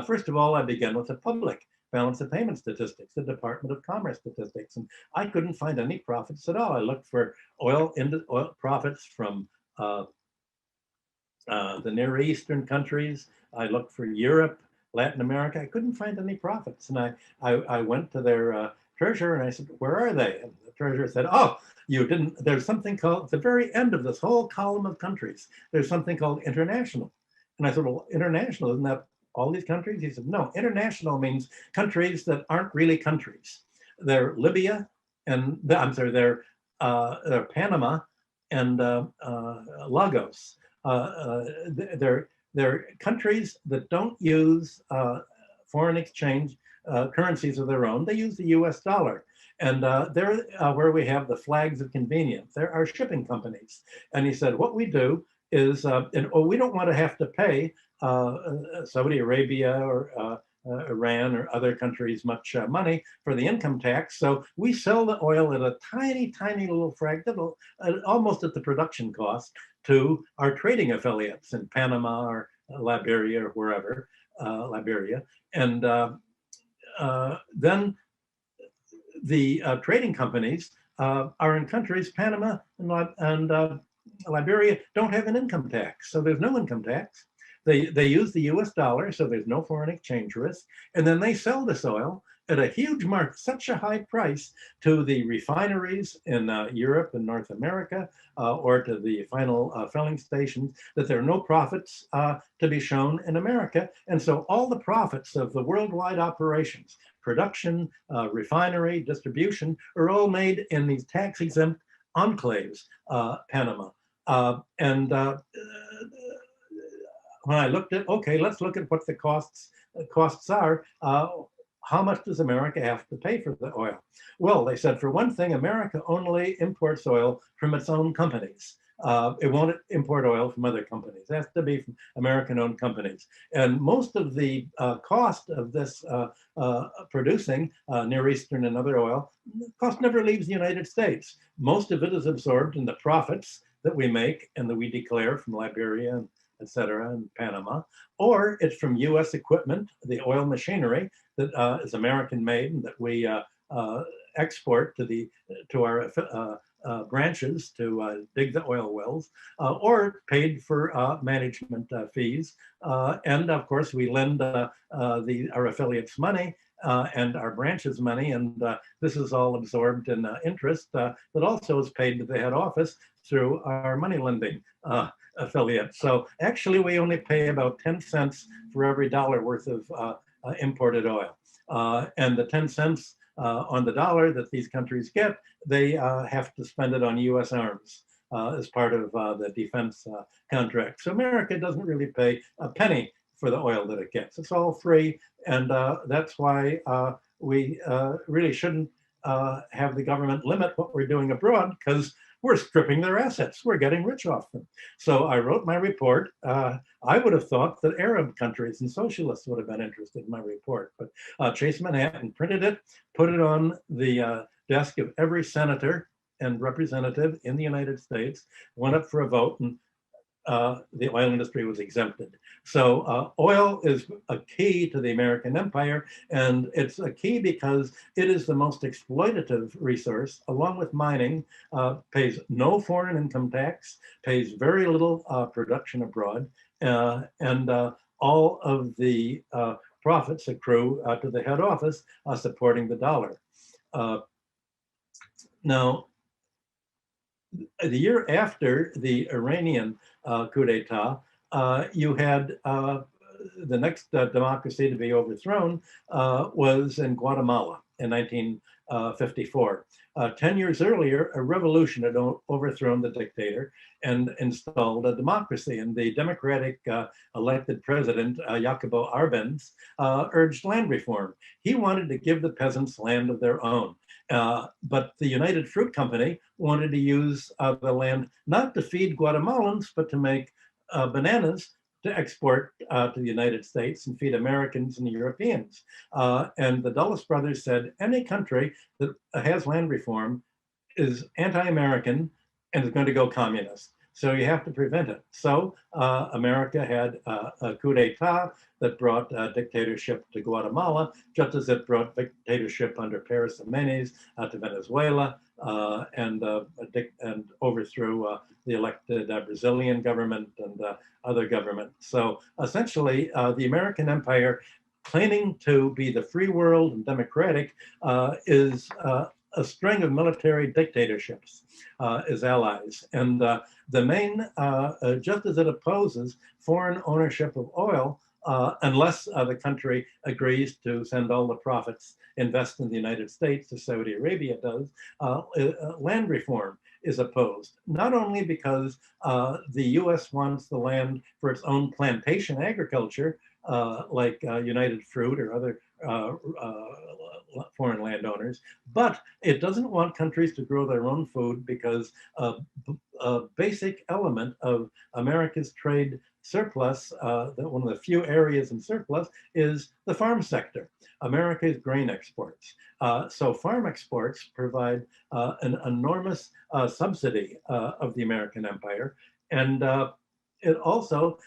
First of all, I began with the public balance of payment statistics, the Department of Commerce statistics, and I couldn't find any profits at all. I looked for oil profits from the Near Eastern countries. I looked for Europe, Latin America. I couldn't find any profits, and I went to their treasurer, and I said, where are they? And the treasurer said, oh, you didn't, there's something called, at the very end of this whole column of countries, there's something called international. And I said, well, international, isn't that all these countries? He said, no, international means countries that aren't really countries. They're Libya, and they're Panama and Lagos. They're countries that don't use foreign exchange currencies of their own. They use the US dollar. And they're where we have the flags of convenience. There are shipping companies. And he said, what we do is, we don't want to have to pay Saudi Arabia or Iran or other countries much money for the income tax. So we sell the oil at a tiny, tiny little fragment, almost at the production cost, to our trading affiliates in Panama or Liberia or wherever, Liberia. And then the trading companies are in countries, Panama and Liberia don't have an income tax. So there's no income tax. They use the US dollar, so there's no foreign exchange risk. And then they sell this oil at a huge mark, such a high price to the refineries in Europe and North America, or to the final filling stations, that there are no profits to be shown in America. And so all the profits of the worldwide operations, production, refinery, distribution, are all made in these tax-exempt enclaves, Panama. When I looked at, okay, let's look at what the costs are. How much does America have to pay for the oil? Well, they said, for one thing, America only imports oil from its own companies. It won't import oil from other companies. It has to be from American-owned companies. And most of the cost of this producing Near Eastern and other oil, cost never leaves the United States. Most of it is absorbed in the profits that we make and that we declare from Liberia and et cetera, in Panama, or it's from US equipment, the oil machinery that is American made and that we export to our branches to dig the oil wells, or paid for management fees. And of course, we lend our affiliates money and our branches money, and this is all absorbed in interest that also is paid to the head office through our money lending affiliate. So actually, we only pay about 10 cents for every dollar worth of imported oil. And the 10 cents on the dollar that these countries get, they have to spend it on US arms as part of the defense contract. So America doesn't really pay a penny for the oil that it gets. It's all free. And that's why we really shouldn't have the government limit what we're doing abroad, because we're stripping their assets. We're getting rich off them. So I wrote my report. I would have thought that Arab countries and socialists would have been interested in my report, but Chase Manhattan printed it, put it on the desk of every senator and representative in the United States, went up for a vote, and the oil industry was exempted. So oil is a key to the American empire, and it's a key because it is the most exploitative resource, along with mining, pays no foreign income tax, pays very little production abroad, and all of the profits accrue to the head office supporting the dollar. Now, the year after the Iranian coup d'etat, you had the next democracy to be overthrown was in Guatemala in 1954. 10 years earlier, a revolution had overthrown the dictator and installed a democracy. And the democratic elected president, Jacobo Arbenz, urged land reform. He wanted to give the peasants land of their own. But the United Fruit Company wanted to use the land not to feed Guatemalans, but to make bananas to export to the United States and feed Americans and Europeans. And the Dulles brothers said, any country that has land reform is anti-American and is going to go communist. So you have to prevent it. So America had a coup d'etat that brought dictatorship to Guatemala, just as it brought dictatorship under Pérez Jiménez to Venezuela, and overthrew the elected Brazilian government and other government. So essentially, the American empire claiming to be the free world and democratic is a string of military dictatorships as allies. And the main, just as it opposes foreign ownership of oil, unless the country agrees to send all the profits, invest in the United States, as Saudi Arabia does, land reform is opposed, not only because the US wants the land for its own plantation agriculture, like United Fruit or other foreign landowners, but it doesn't want countries to grow their own food because a basic element of America's trade surplus, one of the few areas in surplus, is the farm sector, America's grain exports. So farm exports provide an enormous subsidy of the American empire. And it also,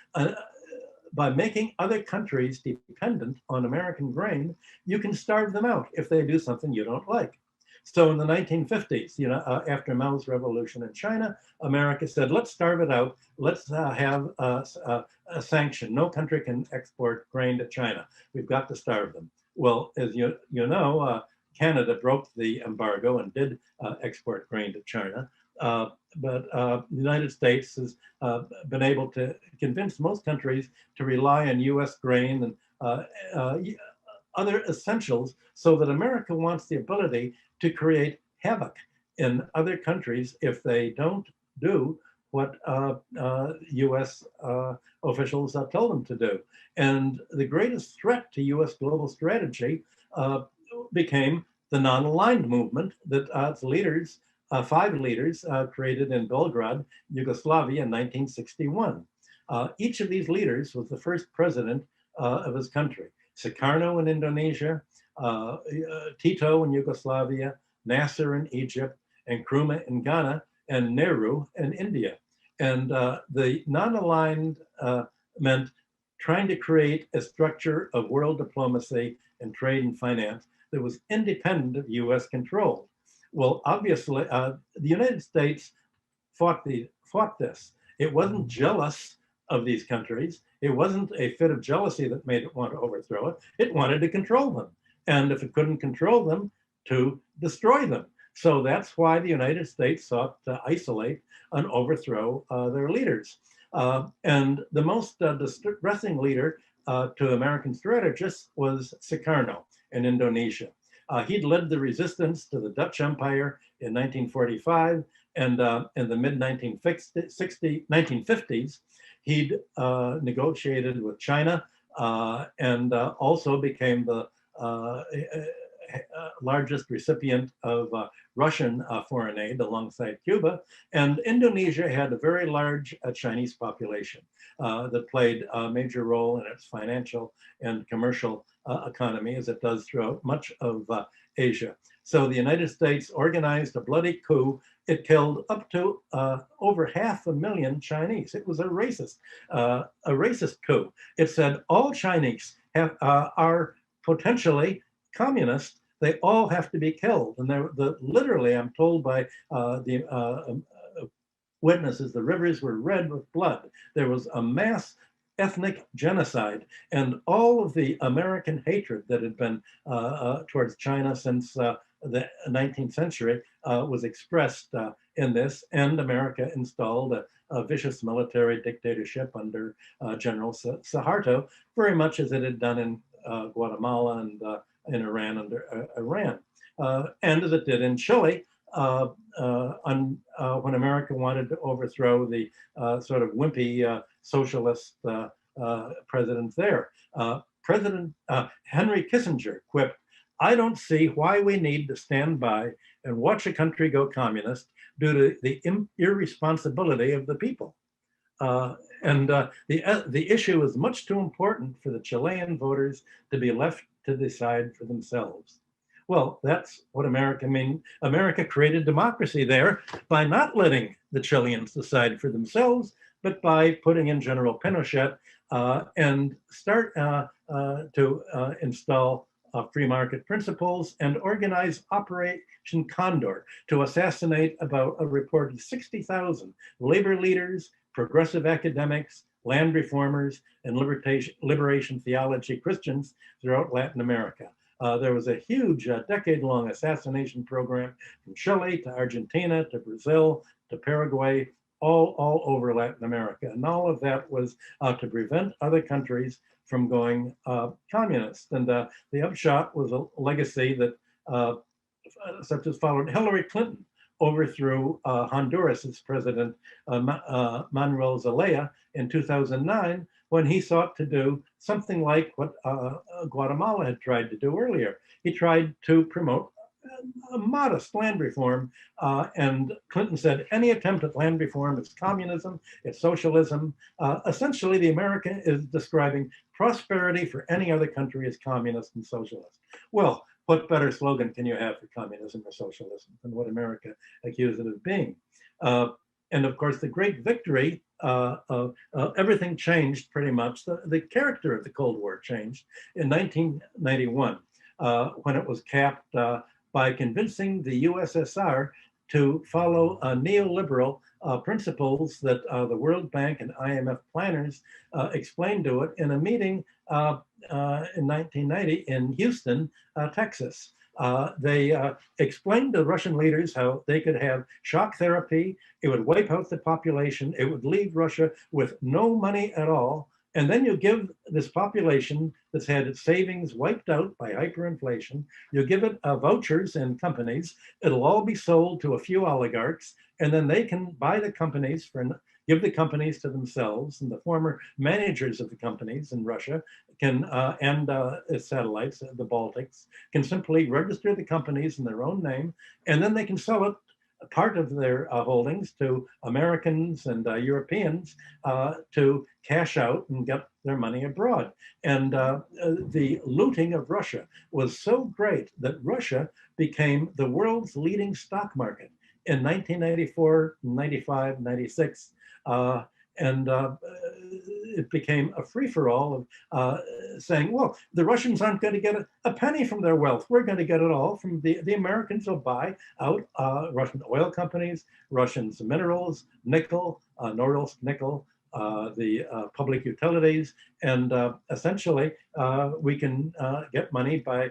by making other countries dependent on American grain, you can starve them out if they do something you don't like. So in the 1950s, after Mao's revolution in China, America said, let's starve it out. Let's have a sanction. No country can export grain to China. We've got to starve them. Well, as you know, Canada broke the embargo and did export grain to China. But the United States has been able to convince most countries to rely on US grain and other essentials, so that America wants the ability to create havoc in other countries if they don't do what US officials tell them to do. And the greatest threat to US global strategy became the non-aligned movement that its leaders, 5 leaders, created in Belgrade, Yugoslavia in 1961. Each of these leaders was the first president of his country. Sukarno in Indonesia, Tito in Yugoslavia, Nasser in Egypt, and Nkrumah in Ghana, and Nehru in India. And the non-aligned meant trying to create a structure of world diplomacy and trade and finance that was independent of US control. Well, obviously, the United States fought this. It wasn't jealous of these countries. It wasn't a fit of jealousy that made it want to overthrow it. It wanted to control them. And if it couldn't control them, to destroy them. So that's why the United States sought to isolate and overthrow their leaders. And the most distressing leader to American strategists was Sukarno in Indonesia. He'd led the resistance to the Dutch Empire in 1945, and in the mid-1950s, he'd negotiated with China and also became the largest recipient of Russian foreign aid alongside Cuba. And Indonesia had a very large Chinese population that played a major role in its financial and commercial economy, as it does throughout much of Asia. So the United States organized a bloody coup. It killed up to over 500,000 Chinese. It was a racist coup. It said all Chinese are potentially communist. They all have to be killed. And literally, I'm told by the witnesses, the rivers were red with blood. There was a mass ethnic genocide, and all of the American hatred that had been towards China since the 19th century was expressed in this, and America installed a vicious military dictatorship under General Suharto, very much as it had done in Guatemala and in Iran under Iran, and as it did in Chile when America wanted to overthrow the sort of wimpy socialist president there. President Henry Kissinger quipped, "I don't see why we need to stand by and watch a country go communist due to the irresponsibility of the people." The issue is much too important for the Chilean voters to be left to decide for themselves. Well, that's what America means. America created democracy there by not letting the Chileans decide for themselves, but by putting in General Pinochet and start to install free market principles and organize Operation Condor to assassinate about a reported 60,000 labor leaders, progressive academics, land reformers, and liberation theology Christians throughout Latin America. There was a huge decade-long assassination program from Chile to Argentina to Brazil to Paraguay, all over Latin America. And all of that was to prevent other countries from going communist. And the upshot was a legacy that such as followed. Hillary Clinton overthrew Honduras's president Manuel Zelaya in 2009 when he sought to do something like what Guatemala had tried to do earlier. He tried to promote a modest land reform, and Clinton said any attempt at land reform is communism, it's socialism. Essentially, the America is describing prosperity for any other country as communist and socialist. Well, what better slogan can you have for communism or socialism than what America accused it of being? And of course, the great victory, everything changed pretty much. The character of the Cold War changed in 1991 when it was capped by convincing the USSR to follow neoliberal principles that the World Bank and IMF planners explained to it in a meeting in 1990 in Houston, Texas. They explained to Russian leaders how they could have shock therapy. It would wipe out the population. It would leave Russia with no money at all. And then you give this population that's had its savings wiped out by hyperinflation, you give it vouchers and companies. It'll all be sold to a few oligarchs, and then they can buy the companies give the companies to themselves, and the former managers of the companies in Russia can, and its satellites, the Baltics, can simply register the companies in their own name, and then they can sell it, part of their holdings, to Americans and Europeans to cash out and get their money abroad. And the looting of Russia was so great that Russia became the world's leading stock market in 1994, 95, 96. And it became a free-for-all of saying, well, the Russians aren't going to get a penny from their wealth. We're going to get it all from the Americans will buy out Russian oil companies, Russian minerals, nickel, Norilsk nickel, the public utilities, and essentially we can get money by,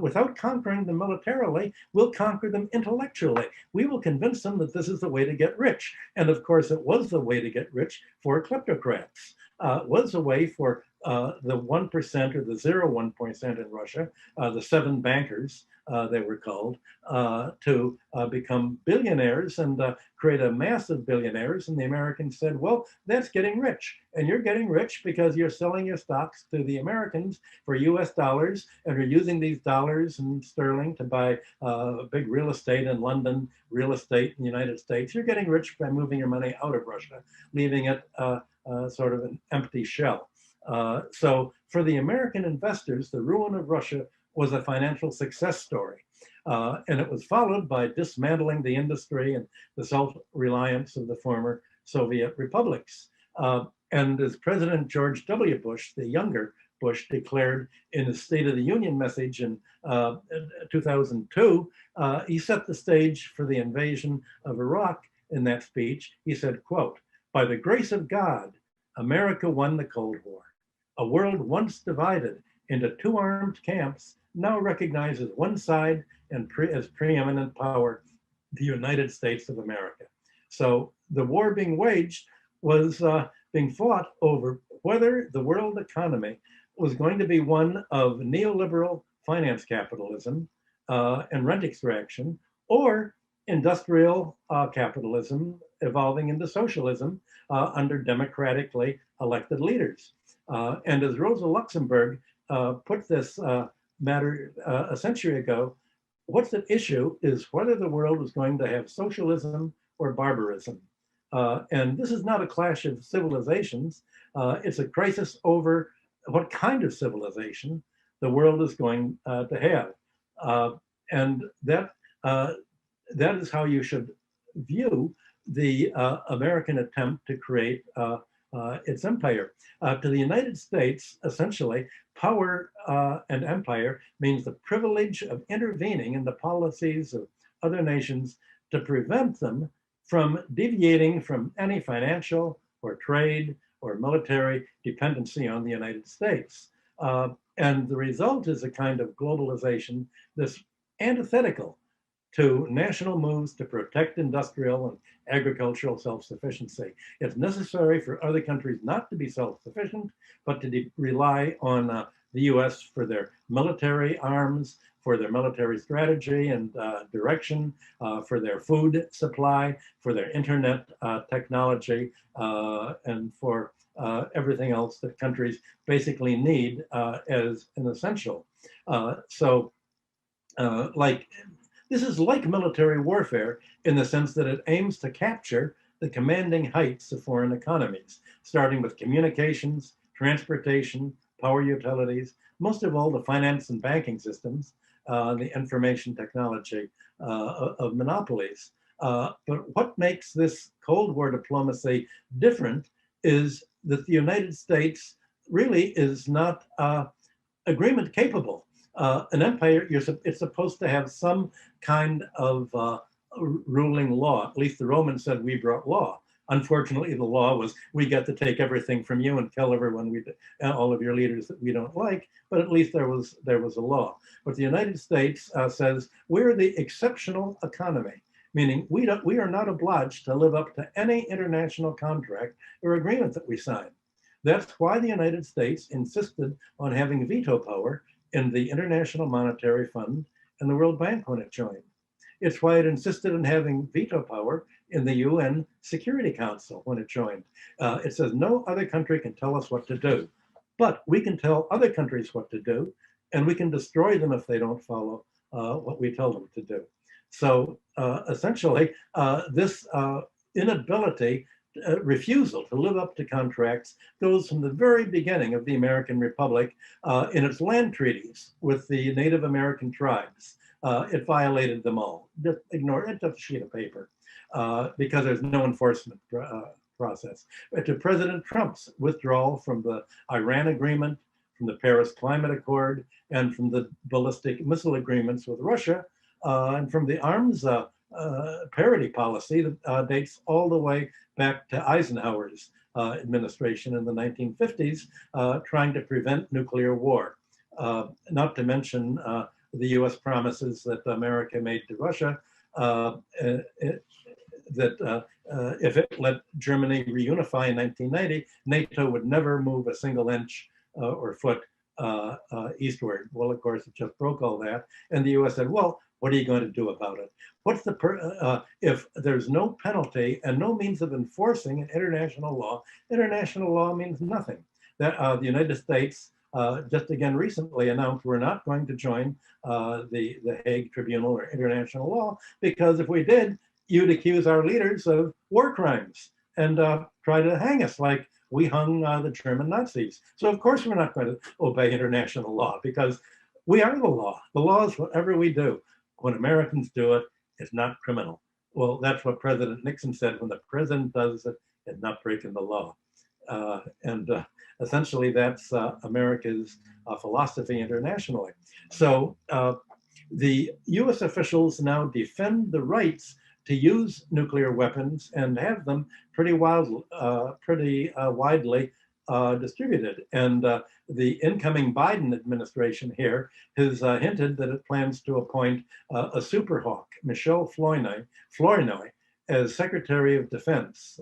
without conquering them militarily, we'll conquer them intellectually. We will convince them that this is the way to get rich. And of course, it was the way to get rich for kleptocrats. It was a way for the 1% or the 0.1% in Russia, the 7 bankers, they were called, to become billionaires and create a mass of billionaires. And the Americans said, well, that's getting rich. And you're getting rich because you're selling your stocks to the Americans for US dollars, and you're using these dollars and sterling to buy big real estate in London, real estate in the United States. You're getting rich by moving your money out of Russia, leaving it sort of an empty shell. So for the American investors, the ruin of Russia was a financial success story. And it was followed by dismantling the industry and the self-reliance of the former Soviet republics. And as President George W. Bush, the younger Bush, declared in his State of the Union message in 2002, he set the stage for the invasion of Iraq in that speech. He said, quote, "By the grace of God, America won the Cold War. A world once divided into 2 armed camps now recognizes one side and as preeminent power, the United States of America." So the war being waged was being fought over whether the world economy was going to be one of neoliberal finance capitalism and rent extraction, or industrial capitalism evolving into socialism under democratically elected leaders. And as Rosa Luxemburg put this matter a century ago, what's at issue is whether the world is going to have socialism or barbarism. And this is not a clash of civilizations. It's a crisis over what kind of civilization the world is going to have. And that is how you should view the American attempt to create its empire. To the United States, essentially, power and empire means the privilege of intervening in the policies of other nations to prevent them from deviating from any financial or trade or military dependency on the United States. And the result is a kind of globalization that's antithetical to national moves to protect industrial and agricultural self-sufficiency. It's necessary for other countries not to be self-sufficient, but to rely on the US for their military arms, for their military strategy and direction, for their food supply, for their internet technology, and for everything else that countries basically need as an essential. Like this is like military warfare in the sense that it aims to capture the commanding heights of foreign economies, starting with communications, transportation, power utilities, most of all the finance and banking systems, the information technology of monopolies. But what makes this Cold War diplomacy different is that the United States really is not agreement capable. An empire, it's supposed to have some kind of ruling law. At least the Romans said we brought law. Unfortunately, the law was we get to take everything from you and kill everyone, all of your leaders that we don't like. But at least there was a law. But the United States says we're the exceptional economy, meaning we are not obliged to live up to any international contract or agreement that we sign. That's why the United States insisted on having veto power in the International Monetary Fund and the World Bank when it joined. It's why it insisted on having veto power in the UN Security Council when it joined. It says no other country can tell us what to do, but we can tell other countries what to do, and we can destroy them if they don't follow what we tell them to do. So essentially, this inability refusal to live up to contracts goes from the very beginning of the American Republic in its land treaties with the Native American tribes. It violated them all. Just ignore it, just a sheet of paper, because there's no enforcement process. To President Trump's withdrawal from the Iran agreement, from the Paris Climate Accord, and from the ballistic missile agreements with Russia, and from the arms parity policy that dates all the way back to Eisenhower's administration in the 1950s, trying to prevent nuclear war. Not to mention the US promises that America made to Russia that if it let Germany reunify in 1990, NATO would never move a single inch or foot eastward. Well, of course, it just broke all that. And the US said, well, what are you going to do about it? What's the if there's no penalty and no means of enforcing international law means nothing. That the United States just again recently announced we're not going to join the Hague Tribunal or international law, because if we did, you'd accuse our leaders of war crimes and try to hang us like we hung the German Nazis. So of course we're not going to obey international law, because we are the law. The law is whatever we do. When Americans do it, it's not criminal. Well, that's what President Nixon said. When the president does it, it's not breaking the law. Essentially, that's America's philosophy internationally. So the US officials now defend the rights to use nuclear weapons and have them pretty widely distributed. And the incoming Biden administration here has hinted that it plans to appoint a super hawk, Michelle Flournoy, as Secretary of Defense.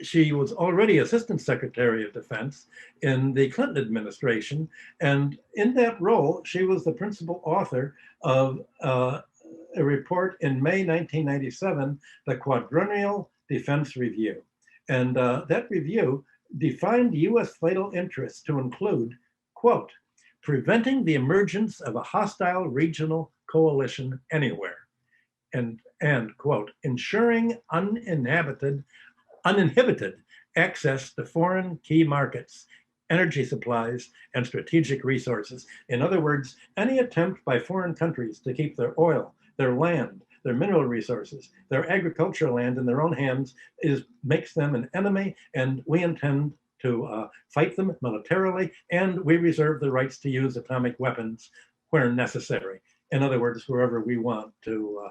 She was already Assistant Secretary of Defense in the Clinton administration. And in that role, she was the principal author of a report in May 1997, the Quadrennial Defense Review. And that review defined US vital interests to include, quote, preventing the emergence of a hostile regional coalition anywhere, and quote, ensuring uninhibited access to foreign key markets, energy supplies, and strategic resources. In other words, any attempt by foreign countries to keep their oil, their land, their mineral resources, their agricultural land in their own hands makes them an enemy, and we intend to fight them militarily, and we reserve the rights to use atomic weapons where necessary. In other words, wherever we want to,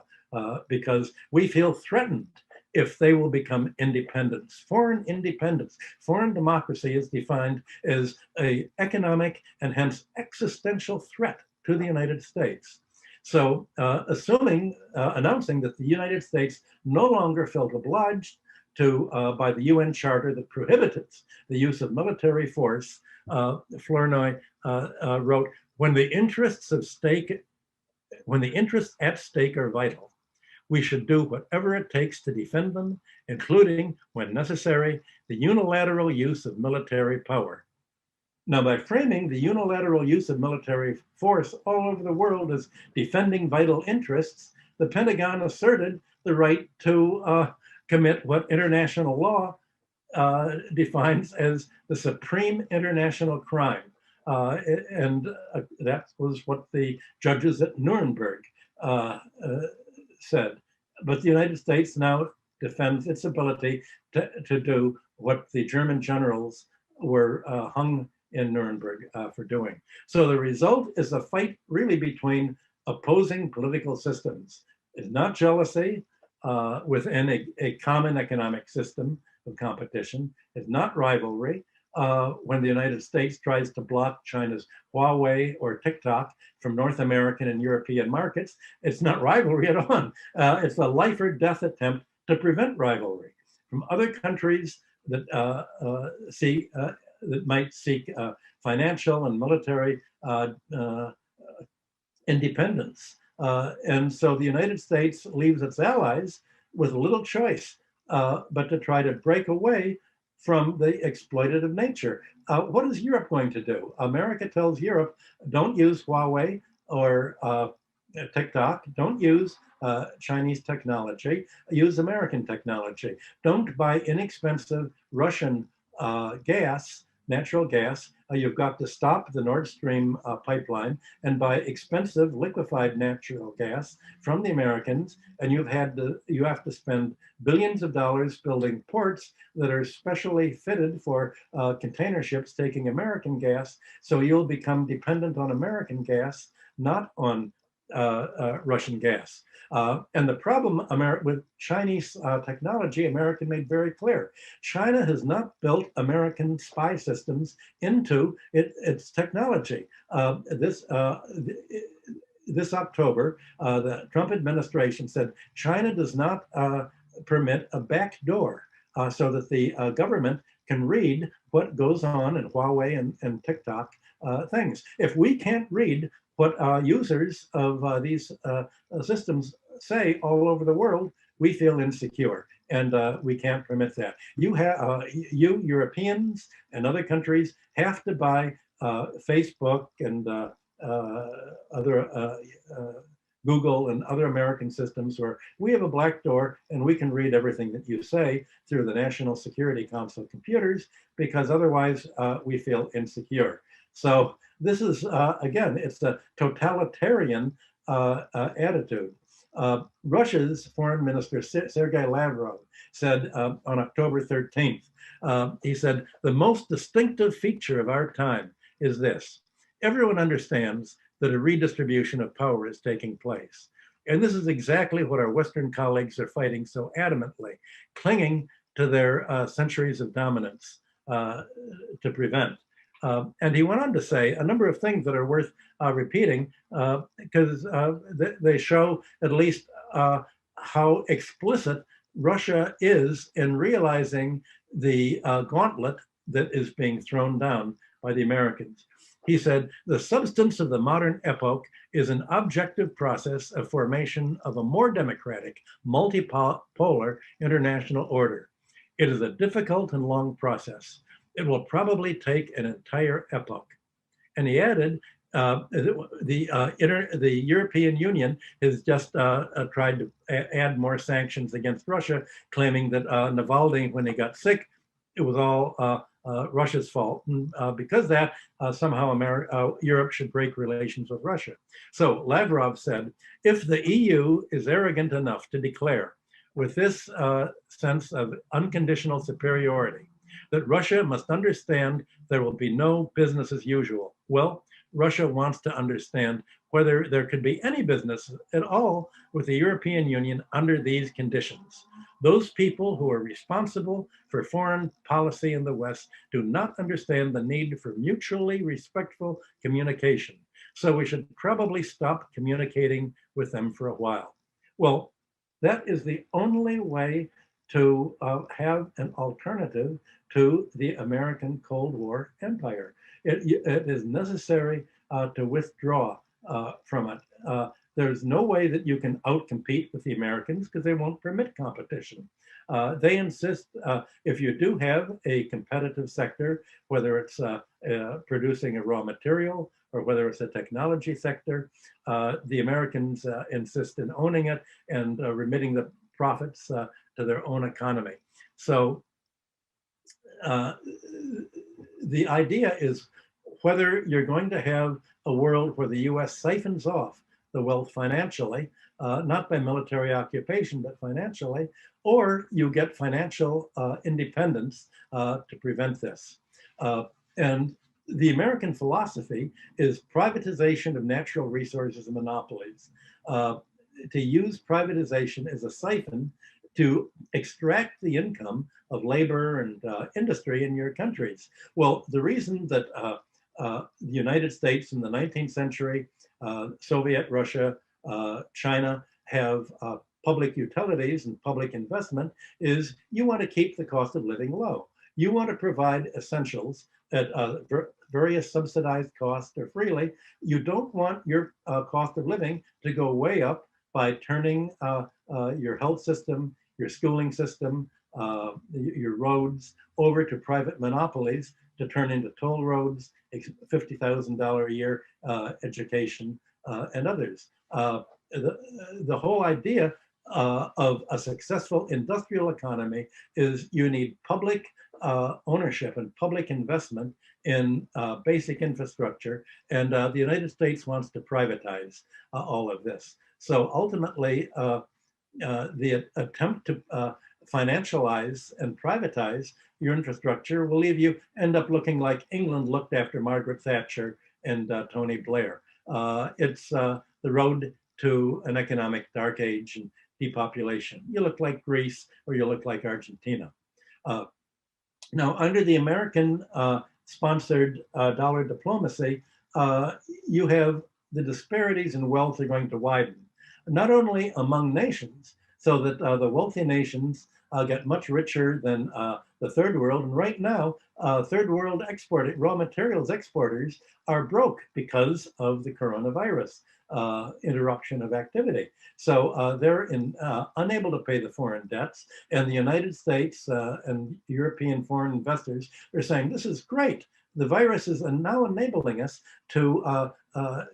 because we feel threatened if they will become independents. Foreign independence, foreign democracy is defined as an economic and hence existential threat to the United States. So announcing that the United States no longer felt obliged to, by the UN Charter that prohibits the use of military force, Flournoy wrote, when the interests at stake are vital, we should do whatever it takes to defend them, including, when necessary, the unilateral use of military power. Now, by framing the unilateral use of military force all over the world as defending vital interests, the Pentagon asserted the right to commit what international law defines as the supreme international crime. And that was what the judges at Nuremberg said. But the United States now defends its ability to do what the German generals were hung in Nuremberg for doing. So the result is a fight really between opposing political systems. It's not jealousy within a common economic system of competition. It's not rivalry. When the United States tries to block China's Huawei or TikTok from North American and European markets, it's not rivalry at all. It's a life or death attempt to prevent rivalry from other countries that that might seek financial and military independence. And so the United States leaves its allies with little choice but to try to break away from the exploitative nature. What is Europe going to do? America tells Europe, don't use Huawei or TikTok, don't use Chinese technology, use American technology. Don't buy inexpensive Russian gas, natural gas. You've got to stop the Nord Stream pipeline and buy expensive liquefied natural gas from the Americans. And you have to spend billions of dollars building ports that are specially fitted for container ships taking American gas. So you'll become dependent on American gas, not on Russian gas. And the problem with Chinese technology, America made very clear. China has not built American spy systems into its technology. This October, the Trump administration said China does not permit a backdoor so that the government can read what goes on in Huawei and TikTok things. If we can't read what users of these systems say all over the world, we feel insecure, and we can't permit that. You Europeans and other countries have to buy Facebook and other Google and other American systems where we have a black door and we can read everything that you say through the National Security Council computers, because otherwise we feel insecure. So this is, again, it's a totalitarian attitude. Russia's foreign minister, Sergei Lavrov, said on October 13th, he said, the most distinctive feature of our time is this. Everyone understands that a redistribution of power is taking place. And this is exactly what our Western colleagues are fighting so adamantly, clinging to their centuries of dominance to prevent. And he went on to say a number of things that are worth repeating because they show at least how explicit Russia is in realizing the gauntlet that is being thrown down by the Americans. He said, the substance of the modern epoch is an objective process of formation of a more democratic, multipolar international order. It is a difficult and long process. It will probably take an entire epoch. And he added, the European Union has just tried to add more sanctions against Russia, claiming that Navalny, when he got sick, it was all Russia's fault. And because of that, somehow Europe should break relations with Russia. So Lavrov said, if the EU is arrogant enough to declare with this sense of unconditional superiority, that Russia must understand there will be no business as usual, well, Russia wants to understand whether there could be any business at all with the European Union under these conditions. Those people who are responsible for foreign policy in the West do not understand the need for mutually respectful communication. So we should probably stop communicating with them for a while. Well, that is the only way to have an alternative to the American Cold War empire. It is necessary to withdraw from it. There's no way that you can outcompete with the Americans because they won't permit competition. They insist if you do have a competitive sector, whether it's producing a raw material or whether it's a technology sector, the Americans insist in owning it and remitting the profits to their own economy. So the idea is whether you're going to have a world where the US siphons off the wealth financially, not by military occupation, but financially, or you get financial independence to prevent this. And the American philosophy is privatization of natural resources and monopolies. To use privatization as a siphon to extract the income of labor and industry in your countries. Well, the reason that the United States in the 19th century, Soviet Russia, China have public utilities and public investment is you want to keep the cost of living low. You want to provide essentials at various subsidized costs or freely. You don't want your cost of living to go way up by turning your health system, your schooling system, your roads over to private monopolies to turn into toll roads, $50,000 a year education, and others. The whole idea of a successful industrial economy is you need public ownership and public investment in basic infrastructure, and the United States wants to privatize all of this. So ultimately, the attempt to financialize and privatize your infrastructure will leave you end up looking like England looked after Margaret Thatcher and Tony Blair. It's the road to an economic dark age and depopulation. You look like Greece or you look like Argentina. Now, under the American sponsored dollar diplomacy, you have the disparities in wealth are going to widen, not only among nations, so that the wealthy nations get much richer than the third world. And right now, third world raw materials exporters are broke because of the coronavirus interruption of activity. So they're unable to pay the foreign debts. And the United States and European foreign investors are saying, this is great. The virus is now enabling us to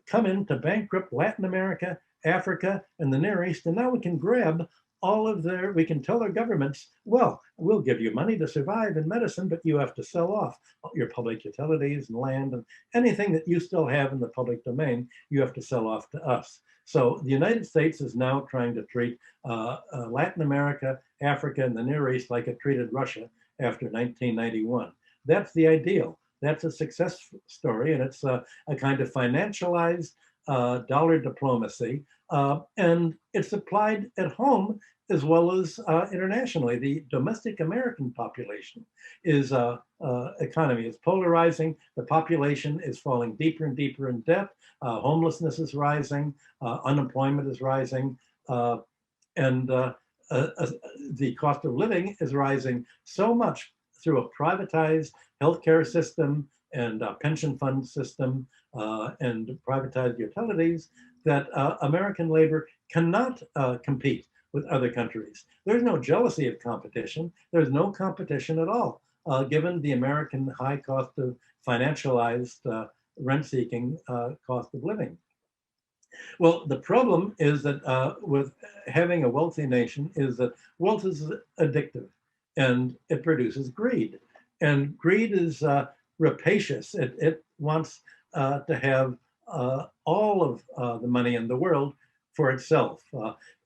come in to bankrupt Latin America, Africa, and the Near East. And now we can grab all of we can tell their governments, well, we'll give you money to survive in medicine, but you have to sell off your public utilities and land and anything that you still have in the public domain, you have to sell off to us. So the United States is now trying to treat Latin America, Africa, and the Near East like it treated Russia after 1991. That's the ideal. That's a success story, and it's a kind of financialized dollar diplomacy, and it's applied at home as well as internationally. The domestic American population economy is polarizing. The population is falling deeper and deeper in debt. Homelessness is rising. Unemployment is rising. And the cost of living is rising so much through a privatized healthcare system and a pension fund system and privatized utilities that American labor cannot compete with other countries. There's no jealousy of competition. There's no competition at all, given the American high cost of financialized rent-seeking cost of living. Well, the problem is that with having a wealthy nation is that wealth is addictive and it produces greed. And greed is rapacious. It wants to have all of the money in the world for itself.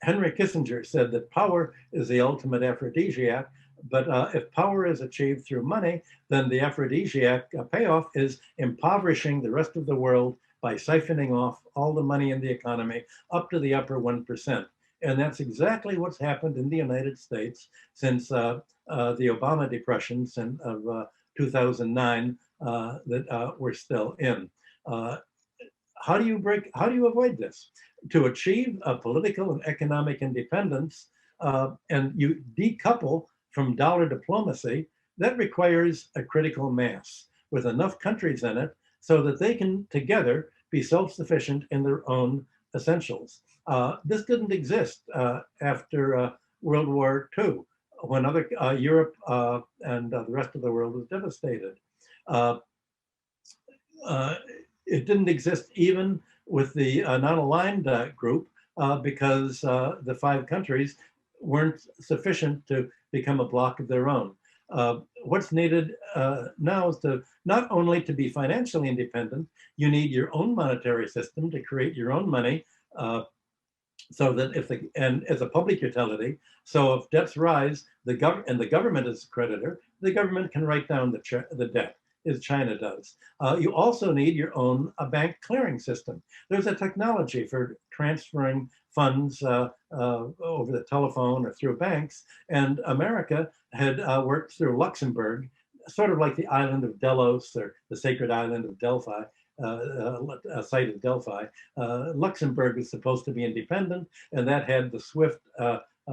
Henry Kissinger said that power is the ultimate aphrodisiac, But if power is achieved through money, then the aphrodisiac payoff is impoverishing the rest of the world by siphoning off all the money in the economy up to the upper 1%. And that's exactly what's happened in the United States since the Obama depressions of 2009 that we're still in. Uh, how do you avoid this? To achieve a political and economic independence, and you decouple from dollar diplomacy, that requires a critical mass with enough countries in it so that they can together be self-sufficient in their own essentials. This didn't exist after World War II, when other Europe and the rest of the world was devastated. Uh, uh, it didn't exist even with the non-aligned group because the 5 countries weren't sufficient to become a bloc of their own. What's needed now is to not only to be financially independent, you need your own monetary system to create your own money, so that and as a public utility, so if debts rise, the government is a creditor, the government can write down the debt, as China does. You also need your own bank clearing system. There's a technology for transferring funds over the telephone or through banks, and America had worked through Luxembourg, sort of like the island of Delos or the sacred island of Delphi, site of Delphi. Luxembourg was supposed to be independent, and that had the SWIFT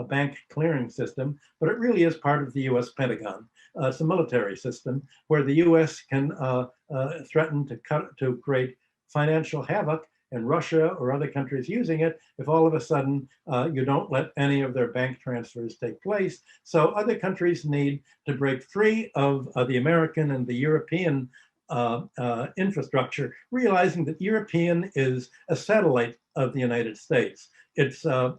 bank clearing system, but it really is part of the US Pentagon. It's a military system where the US can threaten to create financial havoc in Russia or other countries using it if all of a sudden you don't let any of their bank transfers take place. So other countries need to break free of the American and the European infrastructure, realizing that European is a satellite of the United States. It's the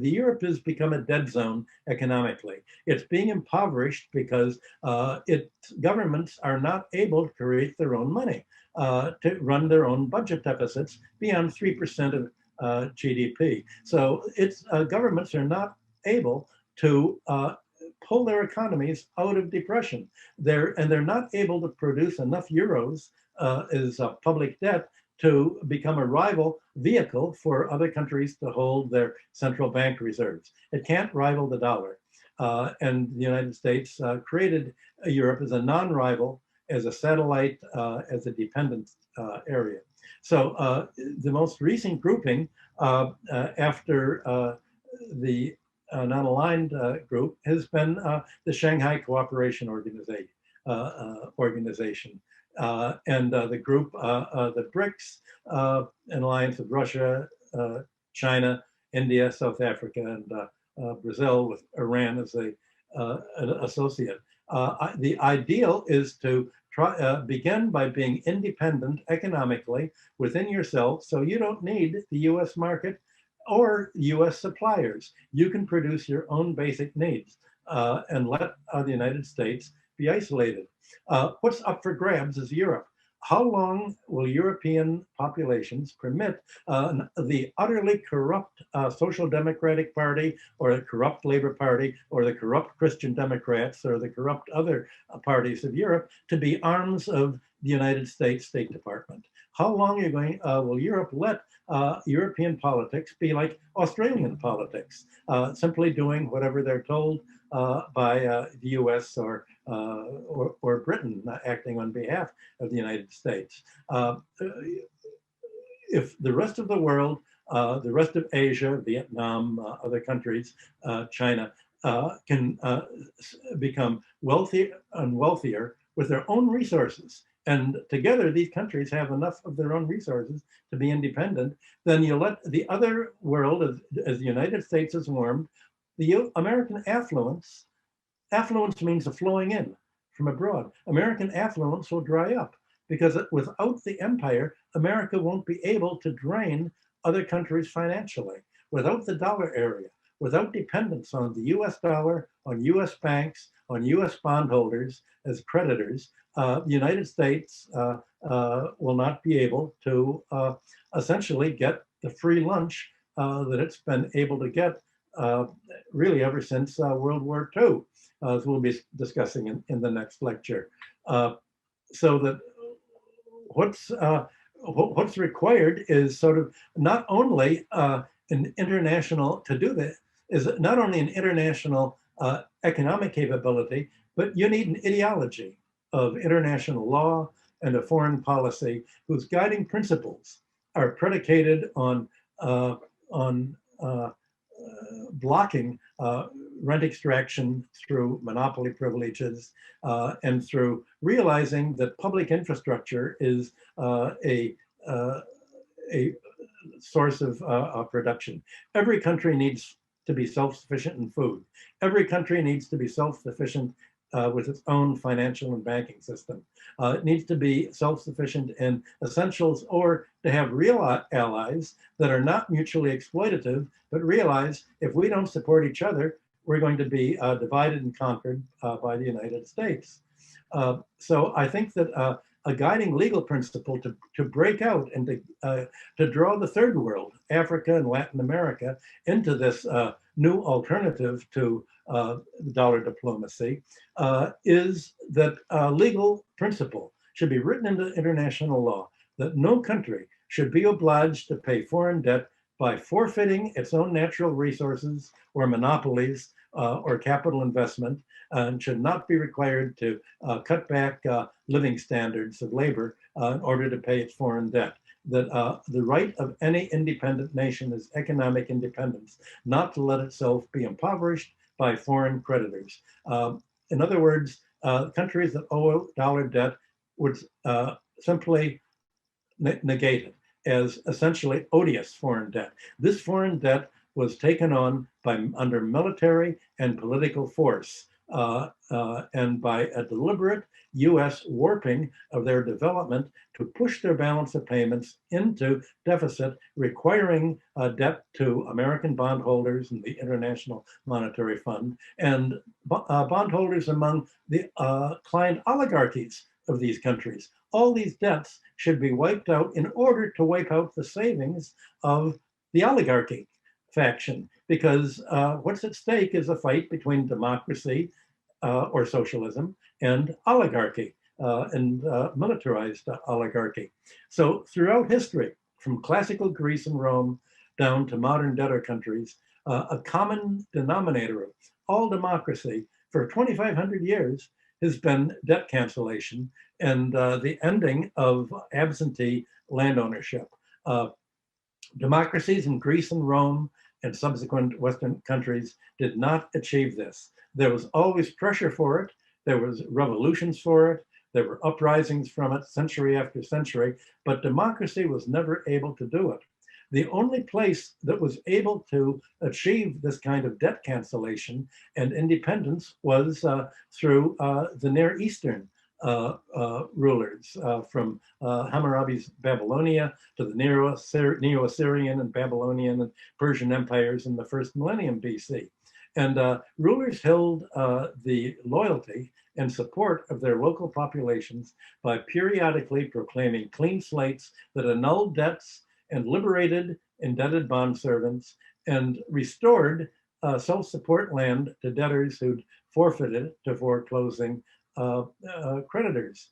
Europe has become a dead zone economically. It's being impoverished because its governments are not able to create their own money to run their own budget deficits beyond 3% of GDP. So its governments are not able to pull their economies out of depression. They're not able to produce enough euros as public debt to become a rival vehicle for other countries to hold their central bank reserves. It can't rival the dollar. And the United States created Europe as a non-rival, as a satellite, as a dependent area. So the most recent grouping after the non-aligned group has been the Shanghai Cooperation Organization. And the group, the BRICS, an alliance of Russia, China, India, South Africa, and Brazil, with Iran as an associate. The ideal is to begin by being independent economically within yourself, so you don't need the US market or US suppliers. You can produce your own basic needs and let the United States be isolated. What's up for grabs is Europe. How long will European populations permit the utterly corrupt Social Democratic Party or the corrupt Labour Party or the corrupt Christian Democrats or the corrupt other parties of Europe to be arms of the United States State Department? How long will Europe let European politics be like Australian politics, simply doing whatever they're told by the US or Britain acting on behalf of the United States? If the rest of the world, the rest of Asia, Vietnam, other countries, China, can become wealthier and wealthier with their own resources, and together these countries have enough of their own resources to be independent, then you let the other world, as the United States has warmed, the American affluence means a flowing in from abroad. American affluence will dry up because without the empire, America won't be able to drain other countries financially. Without the dollar area, without dependence on the US dollar, on US banks, on US bondholders as creditors, the United States will not be able to essentially get the free lunch that it's been able to get really ever since World War II, as we'll be discussing in the next lecture. So that what's required is sort of not only an international, to do that, is not only an international economic capability, but you need an ideology of international law and a foreign policy whose guiding principles are predicated uh, on blocking rent extraction through monopoly privileges and through realizing that public infrastructure is a source of production. Every country needs to be self-sufficient in food. Every country needs to be self-sufficient with its own financial and banking system. It needs to be self-sufficient in essentials, or to have real allies that are not mutually exploitative, but realize if we don't support each other, we're going to be divided and conquered by the United States. So I think that a guiding legal principle to break out and to draw the third world, Africa and Latin America, into this new alternative to dollar diplomacy is that legal principle should be written into international law that no country should be obliged to pay foreign debt by forfeiting its own natural resources or monopolies or capital investment, and should not be required to cut back living standards of labor in order to pay its foreign debt. That the right of any independent nation is economic independence, not to let itself be impoverished by foreign creditors. In other words, countries that owe dollar debt would simply negate it as essentially odious foreign debt. This foreign debt was taken on under military and political force and by a deliberate US warping of their development to push their balance of payments into deficit, requiring debt to American bondholders and the International Monetary Fund, and bondholders among the client oligarchies of these countries. All these debts should be wiped out in order to wipe out the savings of the oligarchy faction, because what's at stake is a fight between democracy or socialism and oligarchy and militarized oligarchy. So throughout history, from classical Greece and Rome down to modern debtor countries, a common denominator of all democracy for 2,500 years has been debt cancellation and the ending of absentee land ownership. Democracies in Greece and Rome and subsequent Western countries did not achieve this. There was always pressure for it. There was revolutions for it. There were uprisings from it century after century, but democracy was never able to do it. The only place that was able to achieve this kind of debt cancellation and independence was through the Near Eastern rulers, from Hammurabi's Babylonia to the Neo-Assyrian and Babylonian and Persian empires in the first millennium BC. And rulers held the loyalty and support of their local populations by periodically proclaiming clean slates that annulled debts and liberated indebted bondservants and restored self-support land to debtors who'd forfeited to foreclosing creditors.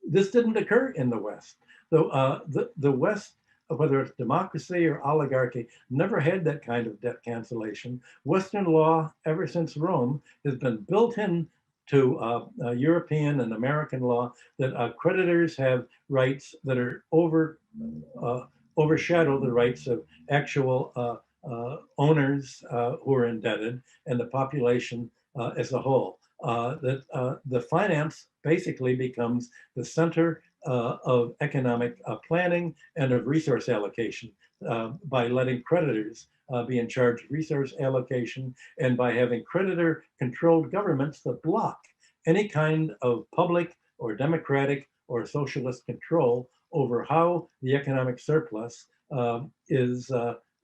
This didn't occur in the West. The West, whether it's democracy or oligarchy, never had that kind of debt cancellation. Western law, ever since Rome, has been built in to European and American law that creditors have rights that are overshadow the rights of actual owners who are indebted and the population as a whole. That the finance basically becomes the center of economic planning and of resource allocation by letting creditors be in charge of resource allocation and by having creditor-controlled governments that block any kind of public or democratic or socialist control over how the economic surplus is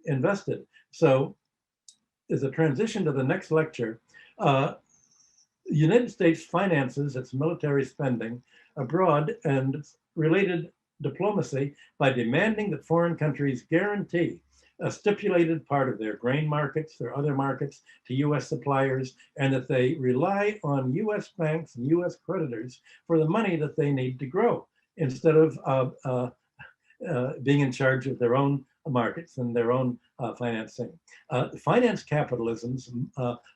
invested. So as a transition to the next lecture, the United States finances its military spending abroad and related diplomacy by demanding that foreign countries guarantee a stipulated part of their grain markets, their other markets to US suppliers, and that they rely on US banks and US creditors for the money that they need to grow instead of being in charge of their own markets and their own financing. Finance capitalism's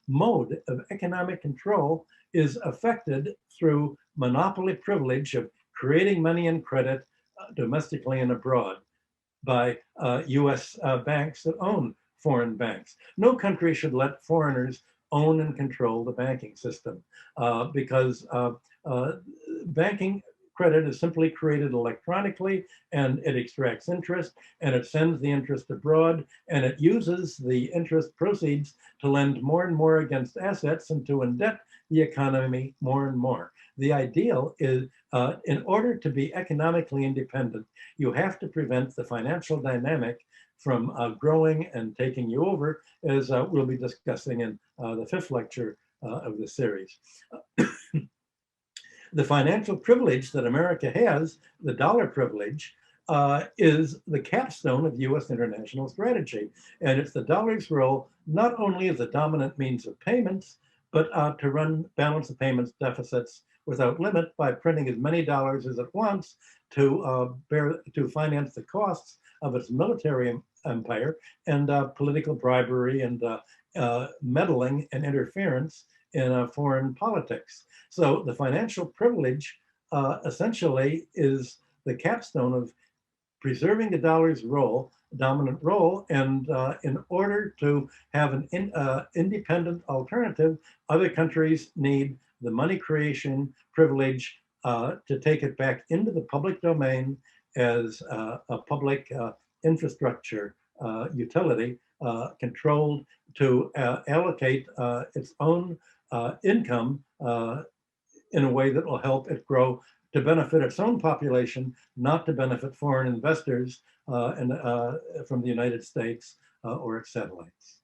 mode of economic control is affected through monopoly privilege of creating money and credit domestically and abroad by US banks that own foreign banks. No country should let foreigners own and control the banking system because banking credit is simply created electronically, and it extracts interest, and it sends the interest abroad, and it uses the interest proceeds to lend more and more against assets and to indebt the economy more and more. The ideal is, in order to be economically independent, you have to prevent the financial dynamic from growing and taking you over, as we'll be discussing in the fifth lecture of the series. The financial privilege that America has, the dollar privilege, is the capstone of US international strategy. And it's the dollar's role not only as a dominant means of payments, but to balance the payments deficits without limit by printing as many dollars as it wants to finance the costs of its military empire and political bribery and meddling and interference in foreign politics. So the financial privilege essentially is the capstone of preserving the dollar's dominant role, and in order to have an independent alternative, other countries need the money creation privilege to take it back into the public domain as a public infrastructure utility controlled to allocate its own income in a way that will help it grow to benefit its own population, not to benefit foreign investors from the United States or its satellites.